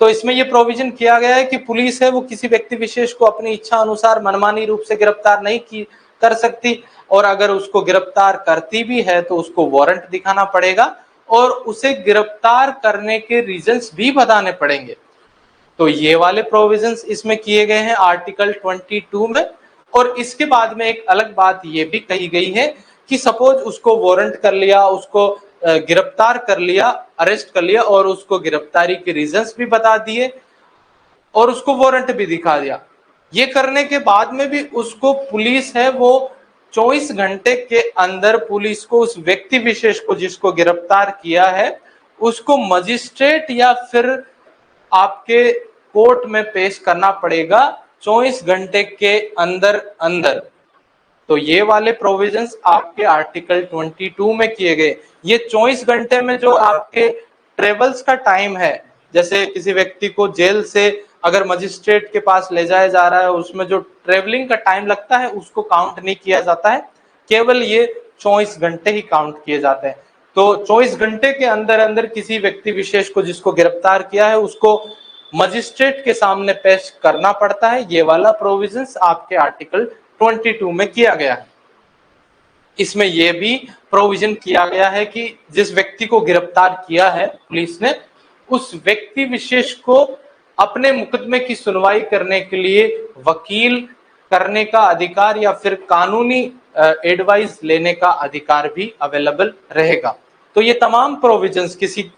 तो इसमें ये प्रोविजन किया गया है कि पुलिस है वो किसी व्यक्ति विशेष को अपनी इच्छा अनुसार मनमानी रूप से गिरफ्तार नहीं कर सकती, और अगर उसको गिरफ्तार करती भी है तो उसको वारंट दिखाना पड़ेगा और उसे गिरफ्तार करने के रीजंस भी बताने पड़ेंगे। तो ये वाले प्रोविजंस इसमें किए गए हैं आर्टिकल 22 में। और इसके बाद में एक अलग बात ये भी कही गई है कि सपोज उसको वारंट कर लिया, उसको गिरफ्तार कर लिया, अरेस्ट कर लिया और उसको गिरफ्तारी के रीजंस भी बता दिए और उसको वारंट भी दिखा दिया, ये करने के बाद में भी उसको पुलिस है वो 24 घंटे के अंदर पुलिस को उस व्यक्ति विशेष को जिसको गिरफ्तार किया है उसको मजिस्ट्रेट या फिर आपके कोर्ट में पेश करना पड़ेगा 24 घंटे के अंदर अंदर। तो ये वाले प्रोविजंस आपके आर्टिकल 22 में किए गए। ये 24 घंटे में जो आपके ट्रेवल्स का टाइम है, जैसे किसी व्यक्ति को जेल से अगर मजिस्ट्रेट के पास ले जाया जा रहा है, उसमें जो ट्रेवलिंग का टाइम लगता है उसको काउंट नहीं किया जाता है, केवल ये 24 घंटे ही काउंट किए जाते हैं। तो 24 घंटे के अंदर अंदर किसी व्यक्ति विशेष को जिसको गिरफ्तार किया है उसको मजिस्ट्रेट के सामने पेश करना पड़ता है। ये वाला प्रोविजंस आपके आर्टिकल 22 में किया गया है। इसमें यह भी प्रोविजन किया गया है कि जिस व्यक्ति को गिरफ्तार किया है पुलिस ने, उस व्यक्ति विशेष को अपने मुकदमे की सुनवाई करने के लिए वकील करने का अधिकार या फिर कानूनी एडवाइस लेने का अधिकार भी अवेलेबल रहेगा। तो ये तमाम प्रोविजंस किसी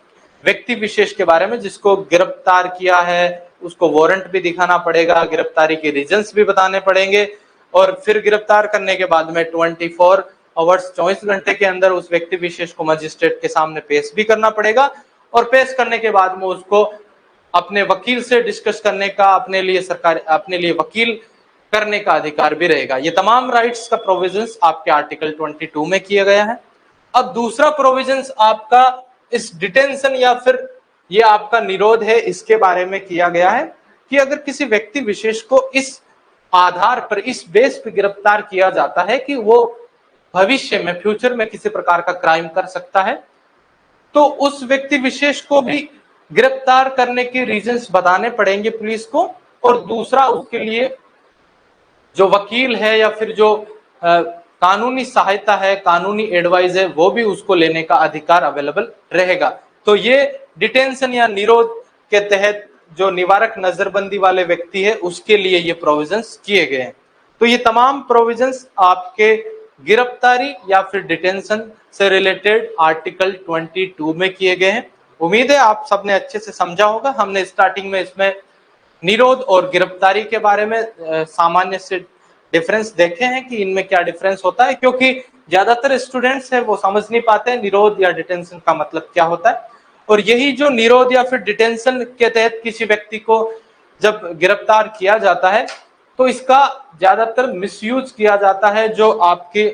व्यक्ति विशेष के बारे में जिसको गिरफ्तार किया है उसको वारंट भी दिखाना पड़ेगा, गिरफ्तारी के रीजंस भी बताने पड़ेंगे और फिर गिरफ्तार करने के बाद में 24 आवर्स 24 घंटे के अंदर उस व्यक्ति विशेष को मजिस्ट्रेट के सामने पेश भी करना पड़ेगा और पेश करने के बाद में उसको अपने वकील से डिस्कस करने का, अपने लिए वकील करने का अधिकार भी रहेगा। ये तमाम राइट्स का प्रोविजंस आपके आर्टिकल 22 में किया गया है। अब दूसरा प्रोविजंस आपका इस डिटेंशन या फिर ये आपका निरोध है, इसके बारे में किया गया है कि अगर किसी व्यक्ति विशेष को इस आधार पर, इस बेस पर गिरफ्तार किया जाता है कि वो भविष्य में, फ्यूचर में किसी प्रकार का क्राइम कर सकता है, तो उस व्यक्ति विशेष को भी गिरफ्तार करने के रीजंस बताने पड़ेंगे पुलिस को। और दूसरा, उसके लिए जो वकील है या फिर जो कानूनी सहायता है, कानूनी एडवाइस है, वो भी उसको लेने का अधिकार अवेलेबल रहेगा। तो ये डिटेंशन या निरोध के तहत जो निवारक नजरबंदी वाले व्यक्ति है उसके लिए ये प्रोविजंस किए गए हैं। तो ये तमाम प्रोविजंस आपके गिरफ्तारी या फिर डिटेंशन से रिलेटेड आर्टिकल 22 में किए गए हैं। उम्मीद है आप सबने अच्छे से समझा होगा। हमने स्टार्टिंग में इसमें निरोध और गिरफ्तारी के बारे में सामान्य से डिफरेंस देखे हैं कि इनमें क्या डिफरेंस होता है, क्योंकि ज्यादातर स्टूडेंट्स है वो समझ नहीं पाते हैं निरोध या डिटेंशन का मतलब क्या होता है। और यही जो निरोध या फिर डिटेंशन के तहत किसी व्यक्ति को जब गिरफ्तार किया जाता है तो इसका ज्यादातर मिसयूज किया जाता है जो आपके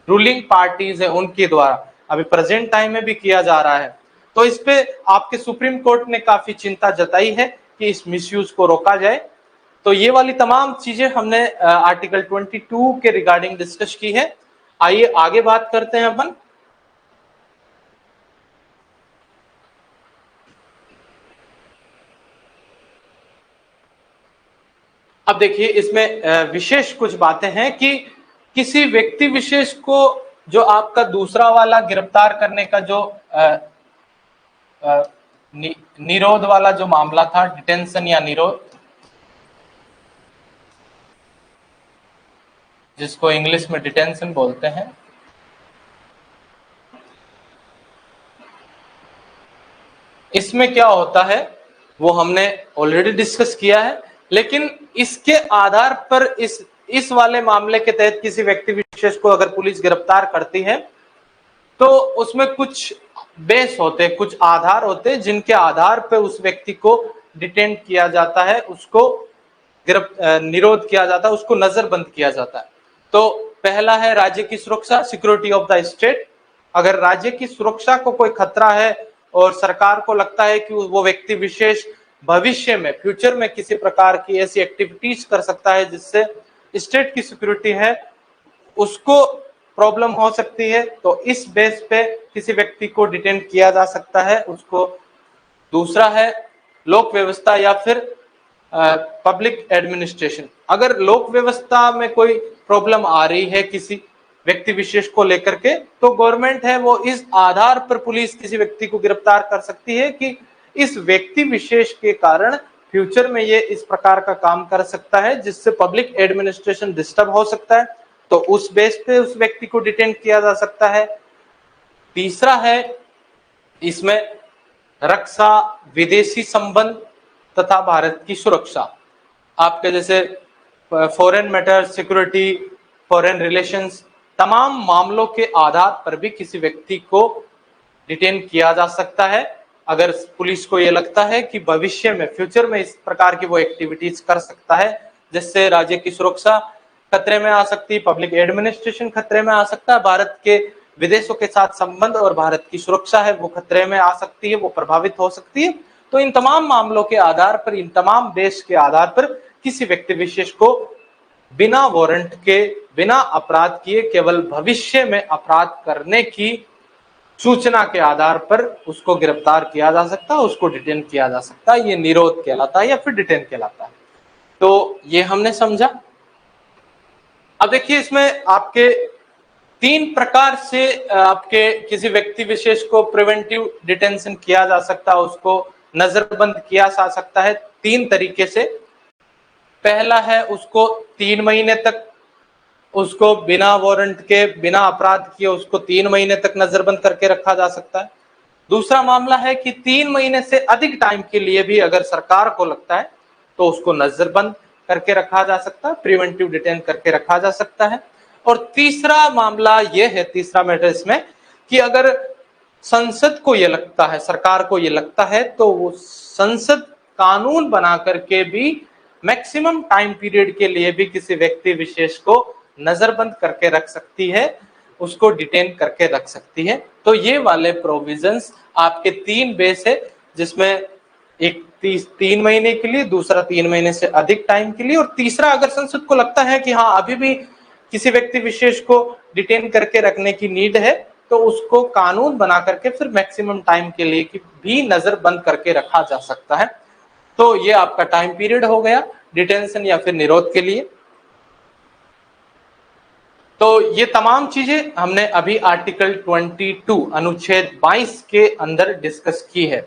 रूलिंग पार्टीज है उनके द्वारा, अभी प्रेजेंट टाइम में भी किया जा रहा है। तो इस पे आपके सुप्रीम कोर्ट ने काफी चिंता जताई है कि इस मिसयूज को रोका जाए। तो ये वाली तमाम चीजें हमने आर्टिकल 22 के रिगार्डिंग डिस्कस की है। आइए आगे बात करते हैं अपन। अब देखिए, इसमें विशेष कुछ बातें हैं कि किसी व्यक्ति विशेष को जो आपका दूसरा वाला गिरफ्तार करने का जो निरोध वाला जो मामला था, डिटेंशन या निरोध, जिसको इंग्लिश में डिटेंशन बोलते हैं, इसमें क्या होता है वो हमने ऑलरेडी डिस्कस किया है, लेकिन इसके आधार पर इस वाले मामले के तहत किसी व्यक्ति विशेष को अगर पुलिस गिरफ्तार करती है तो उसमें कुछ बेस होते हैं, कुछ आधार होते हैं जिनके आधार पर उस व्यक्ति को डिटेन किया जाता है, उसको निरोध किया जाता है, उसको नजरबंद किया जाता है। तो पहला है राज्य की सुरक्षा, सिक्योरिटी ऑफ द स्टेट। अगर राज्य की सुरक्षा को कोई खतरा है और सरकार को लगता है कि वो व्यक्ति विशेष भविष्य में, फ्यूचर में किसी प्रकार की ऐसी एक्टिविटीज कर सकता है जिससे स्टेट की सिक्योरिटी है उसको प्रॉब्लम हो सकती है, तो इस बेस पे किसी व्यक्ति को डिटेन किया जा सकता है उसको। दूसरा है लोक व्यवस्था या फिर पब्लिक एडमिनिस्ट्रेशन। अगर लोक व्यवस्था में कोई प्रॉब्लम आ रही है किसी व्यक्ति विशेष को लेकर के, तो गवर्नमेंट है वो इस आधार पर पुलिस किसी व्यक्ति को गिरफ्तार कर सकती है कि इस व्यक्ति विशेष के कारण फ्यूचर में ये इस प्रकार का काम कर सकता है जिससे पब्लिक एडमिनिस्ट्रेशन डिस्टर्ब हो सकता है, तो उस बेस पे उस व्यक्ति को डिटेन किया जा सकता है। तीसरा है इसमें रक्षा, विदेशी संबंध तथा भारत की सुरक्षा। आपके जैसे foreign matter, security, foreign relations, तमाम मामलों के आधार पर भी किसी व्यक्ति को डिटेन किया जा सकता है अगर पुलिस को यह लगता है कि भविष्य में, फ्यूचर में इस प्रकार की वो एक्टिविटीज कर सकता है जिससे राज्य की सुरक्षा खतरे में आ सकती है, पब्लिक एडमिनिस्ट्रेशन खतरे में आ सकता है, भारत के विदेशों के साथ संबंध और भारत की सुरक्षा है वो खतरे में आ सकती है, वो प्रभावित हो सकती है। तो इन तमाम मामलों के आधार पर, इन तमाम बेस के आधार पर किसी व्यक्ति विशेष को बिना वारंट के, बिना अपराध किए, केवल भविष्य में अपराध करने की सूचना के आधार पर उसको गिरफ्तार किया जा सकता है, उसको डिटेन किया जा सकता है। ये निरोध कहलाता है या फिर डिटेन कहलाता है। तो ये हमने समझा। अब देखिए इसमें आपके 3 प्रकार से आपके किसी व्यक्ति विशेष को प्रिवेंटिव डिटेंशन किया जा सकता है, उसको नजरबंद किया जा सकता है 3 तरीके से। पहला है उसको 3 महीने तक, उसको बिना वारंट के, बिना अपराध किए उसको 3 महीने तक नजरबंद करके रखा जा सकता है। दूसरा मामला है कि 3 महीने से अधिक टाइम के लिए भी अगर सरकार को लगता है तो उसको नजरबंद करके रखा जा सकता है, प्रिवेंटिव डिटेन करके रखा जा सकता है। और तीसरा मामला यह है, तीसरा मैटर इसमें, कि अगर संसद को यह लगता है, सरकार को यह लगता है, तो वो संसद कानून बना करके भी मैक्सिमम टाइम पीरियड के लिए भी किसी व्यक्ति विशेष को नजरबंद करके रख सकती है, उसको डिटेन करके रख सकती है। तो ये वाले प्रोविजंस आपके 3 बेस है, जिसमें एक 3 महीने के लिए, दूसरा 3 महीने से अधिक टाइम के लिए, और तीसरा अगर संसद को लगता है कि हाँ अभी भी किसी व्यक्ति विशेष को डिटेन करके रखने की नीड है, तो उसको कानून बना करके फिर मैक्सिमम टाइम के लिए भी नजरबंद करके रखा जा सकता है। तो ये आपका टाइम पीरियड हो गया डिटेंशन या फिर निरोध के लिए। तो ये तमाम चीजें हमने अभी आर्टिकल 22 अनुच्छेद 22 के अंदर डिस्कस की है।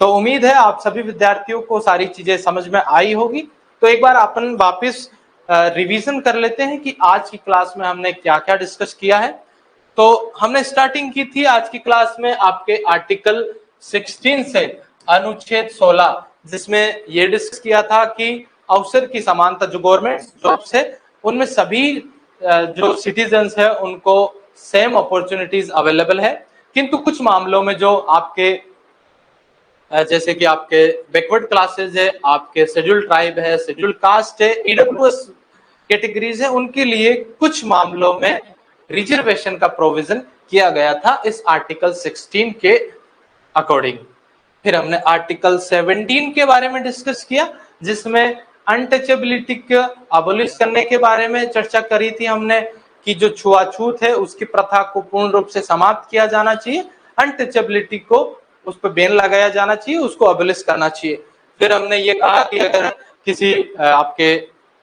तो उम्मीद है आप सभी विद्यार्थियों को सारी चीजें समझ में आई होगी। तो एक बार अपन वापस रिवीजन कर लेते हैं कि आज की क्लास में हमने क्या क्या डिस्कस किया है। तो हमने स्टार्टिंग की थी आज की क्लास में आपके आर्टिकल 16 से अनुच्छेद 16, जिसमें ये डिस्कस किया था कि अवसर की समानता, जो गवर्नमेंट जॉब्स है उनमें सभी जो सिटीजन्स है उनको सेम अपॉर्चुनिटीज अवेलेबल है, किंतु कुछ मामलों में जो आपके जैसे कि आपके बैकवर्ड क्लासेस है, आपके शेड्यूल्ड ट्राइब है, शेड्यूल्ड कास्ट है, ईडब्ल्यूएस कैटेगरीज है, उनके लिए कुछ मामलों में रिजर्वेशन का प्रोविजन किया गया था इस आर्टिकल 16 के अकॉर्डिंग। फिर हमने आर्टिकल 17 के बारे में डिस्कस किया, जिसमें अनटचेबिलिटी को अबोलिश करने के बारे में चर्चा करी थी हमने कि जो छुआछूत है उसकी प्रथा को पूर्ण रूप से समाप्त किया जाना चाहिए, अनटचेबिलिटी को उस पर बैन लगाया जाना चाहिए, उसको अबोलिश करना चाहिए। फिर हमने ये कहा कि अगर किसी आपके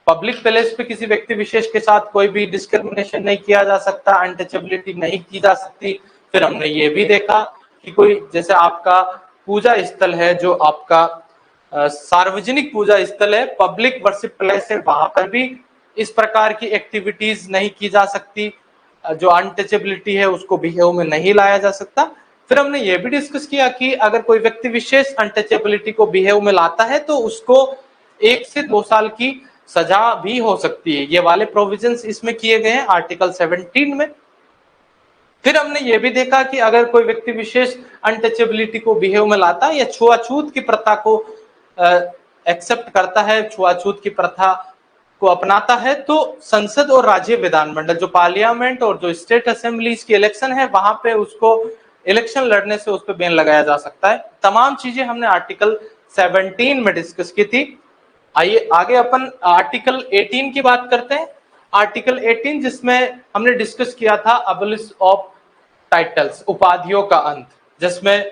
पब्लिक प्लेस पे किसी व्यक्ति विशेष के साथ कोई भी डिस्क्रिमिनेशन नहीं किया जा सकता, अनटचेबिलिटी नहीं की जा सकती। फिर हमने ये भी देखा कि कोई जैसे आपका पूजा स्थल है, जो आपका सार्वजनिक पूजा स्थल है, पब्लिक वर्शिप प्लेस है, वहां पर भी इस प्रकार की एक्टिविटीज नहीं की जा सकती, जो अनटचेबिलिटी है उसको बिहेव में नहीं लाया जा सकता। फिर हमने ये भी डिस्कस किया कि अगर कोई व्यक्ति विशेष अनटचेबिलिटी को बिहेव में लाता है तो उसको 1 से 2 साल की सजा भी हो सकती है। ये वाले प्रोविजंस इसमें किए गए हैं आर्टिकल 17 में। फिर हमने ये भी देखा कि अगर कोई व्यक्ति विशेष अनटचेबिलिटी को बिहेव में लाता है या छुआछूत की प्रथा को एक्सेप्ट करता है, छुआछूत की प्रथा को अपनाता है, तो संसद और राज्य विधानमंडल, जो पार्लियामेंट और जो स्टेट असेंबलीज की इलेक्शन है, वहां पे उसको इलेक्शन लड़ने से उस पर बैन लगाया जा सकता है। तमाम चीजें हमने आर्टिकल 17 में डिस्कस की थी। आइए आगे अपन आर्टिकल 18 की बात करते हैं। आर्टिकल 18 जिसमें हमने डिस्कस किया था अबलिश ऑफ टाइटल्स, उपाधियों का अंत, जिसमें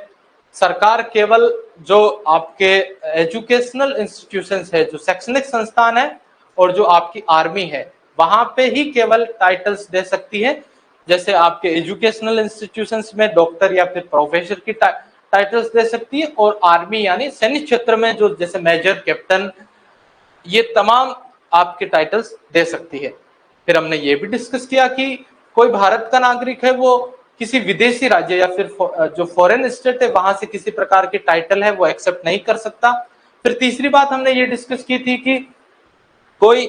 सरकार केवल जो आपके एजुकेशनल इंस्टीट्यूशंस है, जो शैक्षणिक संस्थान है और जो आपकी आर्मी है, वहां पे ही केवल टाइटल्स दे सकती है। जैसे आपके एजुकेशनल इंस्टीट्यूशंस में डॉक्टर या फिर प्रोफेसर की टाइटल्स दे सकती है, और आर्मी यानी सैनिक क्षेत्र में जो जैसे मेजर, कैप्टन, ये तमाम आपके टाइटल्स दे सकती है। फिर हमने ये भी डिस्कस किया कि कोई भारत का नागरिक है, वो किसी विदेशी राज्य या फिर जो फॉरेन स्टेट है वहां से किसी प्रकार के टाइटल है वो एक्सेप्ट नहीं कर सकता। फिर तीसरी बात हमने ये डिस्कस की थी कि कोई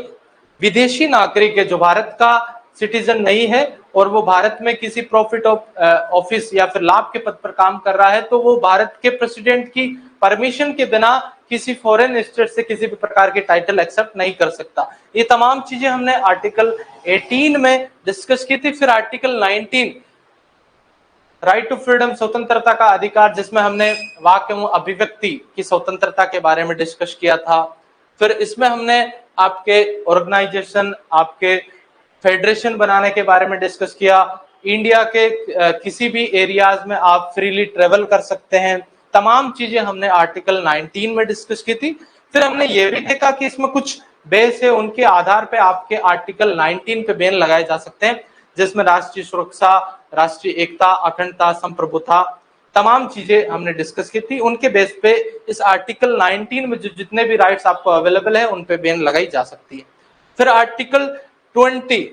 विदेशी नागरिक है जो भारत का सिटीजन नहीं है और वो भारत में किसी प्रॉफिट ऑफिस या फिर लाभ के पद पर काम कर रहा है, तो वो भारत के प्रेसिडेंट की परमिशन के बिना किसी फॉरेन स्टेट से किसी भी प्रकार के टाइटल एक्सेप्ट नहीं कर सकता। ये तमाम चीजें हमने आर्टिकल 18 में डिस्कस की थी। फिर आर्टिकल 19 राइट टू फ्रीडम, स्वतंत्रता का अधिकार, जिसमें हमने वाक एवं अभिव्यक्ति की स्वतंत्रता के बारे में डिस्कस किया था। फिर इसमें हमने आपके ऑर्गेनाइजेशन, आपके फेडरेशन बनाने के बारे में डिस्कस किया। इंडिया के किसी भी एरियाज में आप फ्रीली ट्रेवल कर सकते हैं। तमाम चीजें हमने आर्टिकल 19 में डिस्कस की थी। फिर हमने ये भी देखा कि इसमें कुछ बेस है, उनके आधार पे आपके आर्टिकल 19 पे बैन लगाए जा सकते हैं, जिसमें राष्ट्रीय सुरक्षा, राष्ट्रीय एकता, अखंडता, संप्रभुता, तमाम चीजें हमने डिस्कस की थी। उनके बेस पे इस आर्टिकल 19 में जो जितने भी राइट्स आपको अवेलेबल है उन पे बैन लगाई जा सकती है। फिर आर्टिकल 20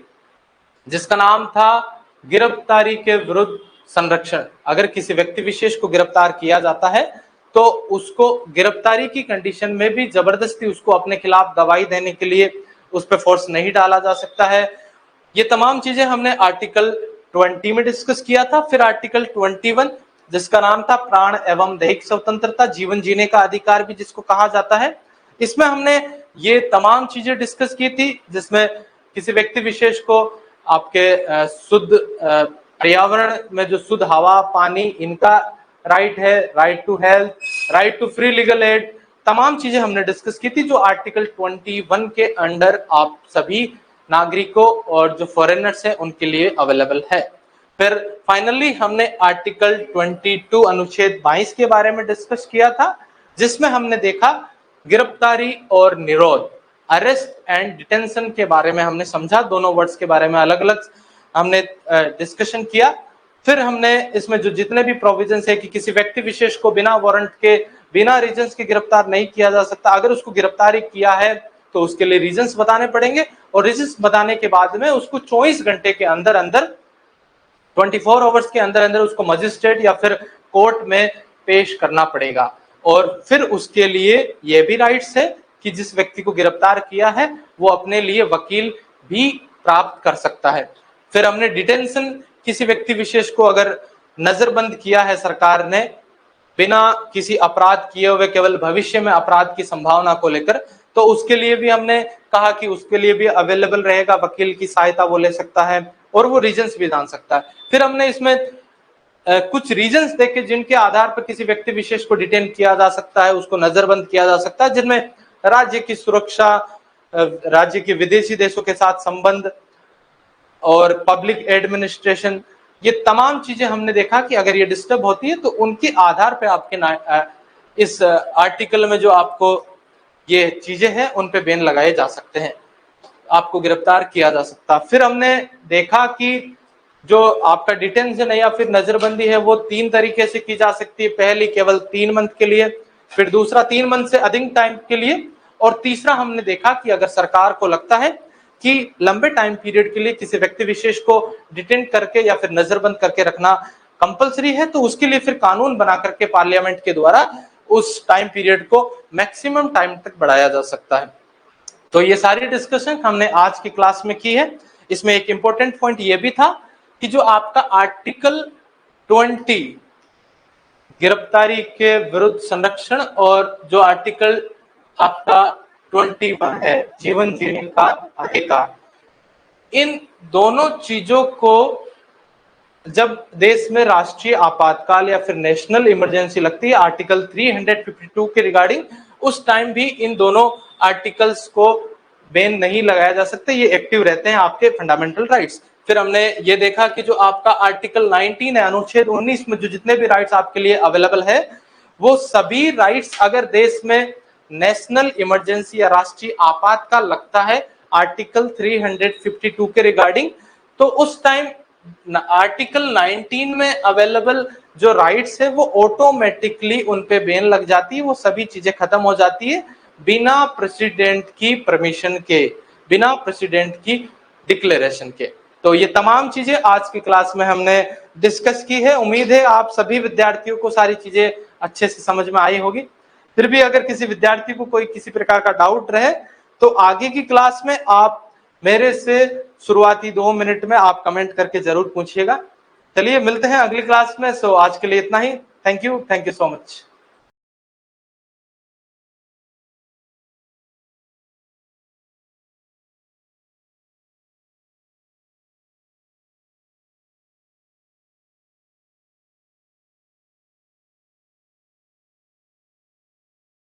जिसका नाम था गिरफ्तारी के विरुद्ध संरक्षण, अगर किसी व्यक्ति विशेष को गिरफ्तार किया जाता है तो उसको गिरफ्तारी की कंडीशन में भी जबरदस्ती उसको अपने खिलाफ गवाही देने के लिए उस पर फोर्स नहीं डाला जा सकता है। ये तमाम चीजें हमने आर्टिकल 20 में डिस्कस किया था। फिर आर्टिकल 21 जिसका नाम था प्राण एवं दैहिक स्वतंत्रता, जीवन जीने का अधिकार भी जिसको कहा जाता है, इसमें हमने ये तमाम चीजें डिस्कस की थी, जिसमें किसी व्यक्ति विशेष को आपके शुद्ध पर्यावरण में जो शुद्ध हवा, पानी, इनका राइट है, right to health, right to free legal aid, तमाम चीजें हमने डिस्कस की थी जो आर्टिकल 21 के अंडर आप सभी नागरिकों और जो फॉरेनर्स हैं उनके लिए अवेलेबल है। फिर फाइनली हमने आर्टिकल 22 अनुच्छेद 22 के बारे में डिस्कस किया था, जिसमें हमने देखा गिरफ्तारी और निरोध, अरेस्ट एंड डिटेंशन के बारे में हमने समझा। दोनों वर्ड्स के बारे में अलग अलग हमने डिस्कशन किया। फिर हमने इसमें जो जितने भी प्रोविजंस है कि किसी व्यक्ति विशेष को बिना वारंट के, बिना रीजंस के गिरफ्तार नहीं किया जा सकता। अगर उसको गिरफ्तारी किया है तो उसके लिए रीजंस बताने पड़ेंगे, और रीजंस बताने के बाद में उसको 24 घंटे के अंदर अंदर, 24 आवर्स के अंदर अंदर उसको मजिस्ट्रेट या फिर कोर्ट में पेश करना पड़ेगा। और फिर उसके लिए ये भी राइट्स है कि जिस व्यक्ति को गिरफ्तार किया है वो अपने लिए वकील भी प्राप्त कर सकता है। फिर हमने डिटेंशन, किसी व्यक्ति विशेष को अगर नजरबंद किया है सरकार ने बिना किसी अपराध किए हुए, केवल भविष्य में अपराध की संभावना को लेकर, तो उसके लिए भी हमने कहा कि उसके लिए भी अवेलेबल रहेगा, वकील की सहायता वो ले सकता है और वो रीजंस भी जान सकता है। फिर हमने इसमें कुछ रीजंस देखे जिनके आधार पर किसी व्यक्ति विशेष को डिटेन किया जा सकता है, उसको नजरबंद किया जा सकता है, जिनमें राज्य की सुरक्षा, राज्य के विदेशी देशों के साथ संबंध और पब्लिक एडमिनिस्ट्रेशन, ये तमाम चीजें हमने देखा कि अगर ये डिस्टर्ब होती है तो उनके आधार पे आपके इस आर्टिकल में जो आपको ये चीजें हैं उन पे बैन लगाए जा सकते हैं, आपको गिरफ्तार किया जा सकता। फिर हमने देखा कि जो आपका डिटेंशन है या फिर नजरबंदी है वो 3 तरीके से की जा सकती है। पहली केवल 3 मंथ के लिए, फिर दूसरा 3 मंथ से अधिक टाइम के लिए, और तीसरा हमने देखा कि अगर सरकार को लगता है कि लंबे टाइम पीरियड के लिए किसी व्यक्ति विशेष को डिटेन करके या फिर नजरबंद करके रखना कंपलसरी है तो उसके लिए फिर कानून बना करके पार्लियामेंट के द्वारा उस टाइम पीरियड को मैक्सिमम टाइम तक बढ़ाया जा सकता है। तो ये सारी डिस्कशन हमने आज की क्लास में की है। इसमें एक इंपॉर्टेंट पॉइंट ये भी था कि जो आपका आर्टिकल 20 गिरफ्तारी के विरुद्ध संरक्षण और जो आर्टिकल आपका 21 है जीवन जीने का अधिकार, इन दोनों चीजों को जब देश में राष्ट्रीय आपातकाल या फिर नेशनल इमरजेंसी लगती है आर्टिकल 352 के रिगार्डिंग, उस टाइम भी इन दोनों आर्टिकल्स को बैन नहीं लगाया जा सकता, ये एक्टिव रहते हैं आपके फंडामेंटल राइट्स। फिर हमने ये देखा कि जो आपका आर्टिकल 19 है, अनुच्छेद 19 में जो जितने भी राइट्स आपके लिए अवेलेबल है, वो सभी राइट्स अगर देश में नेशनल इमरजेंसी या राष्ट्रीय आपातकाल लगता है आर्टिकल 352 के रिगार्डिंग, तो उस टाइम आर्टिकल 19 में अवेलेबल जो राइट्स है वो ऑटोमेटिकली उन पे बैन लग जाती है, वो सभी चीजें खत्म हो जाती है बिना प्रेसिडेंट की परमिशन के, बिना प्रेसिडेंट की डिक्लेरेशन के। तो ये तमाम चीजें आज की क्लास में हमने डिस्कस की है। उम्मीद है आप सभी विद्यार्थियों को सारी चीजें अच्छे से समझ में आई होगी। फिर भी अगर किसी विद्यार्थी को कोई किसी प्रकार का डाउट रहे तो आगे की क्लास में आप मेरे से शुरुआती 2 मिनट में आप कमेंट करके जरूर पूछिएगा। चलिए मिलते हैं अगली क्लास में। सो आज के लिए इतना ही। Thank you so much.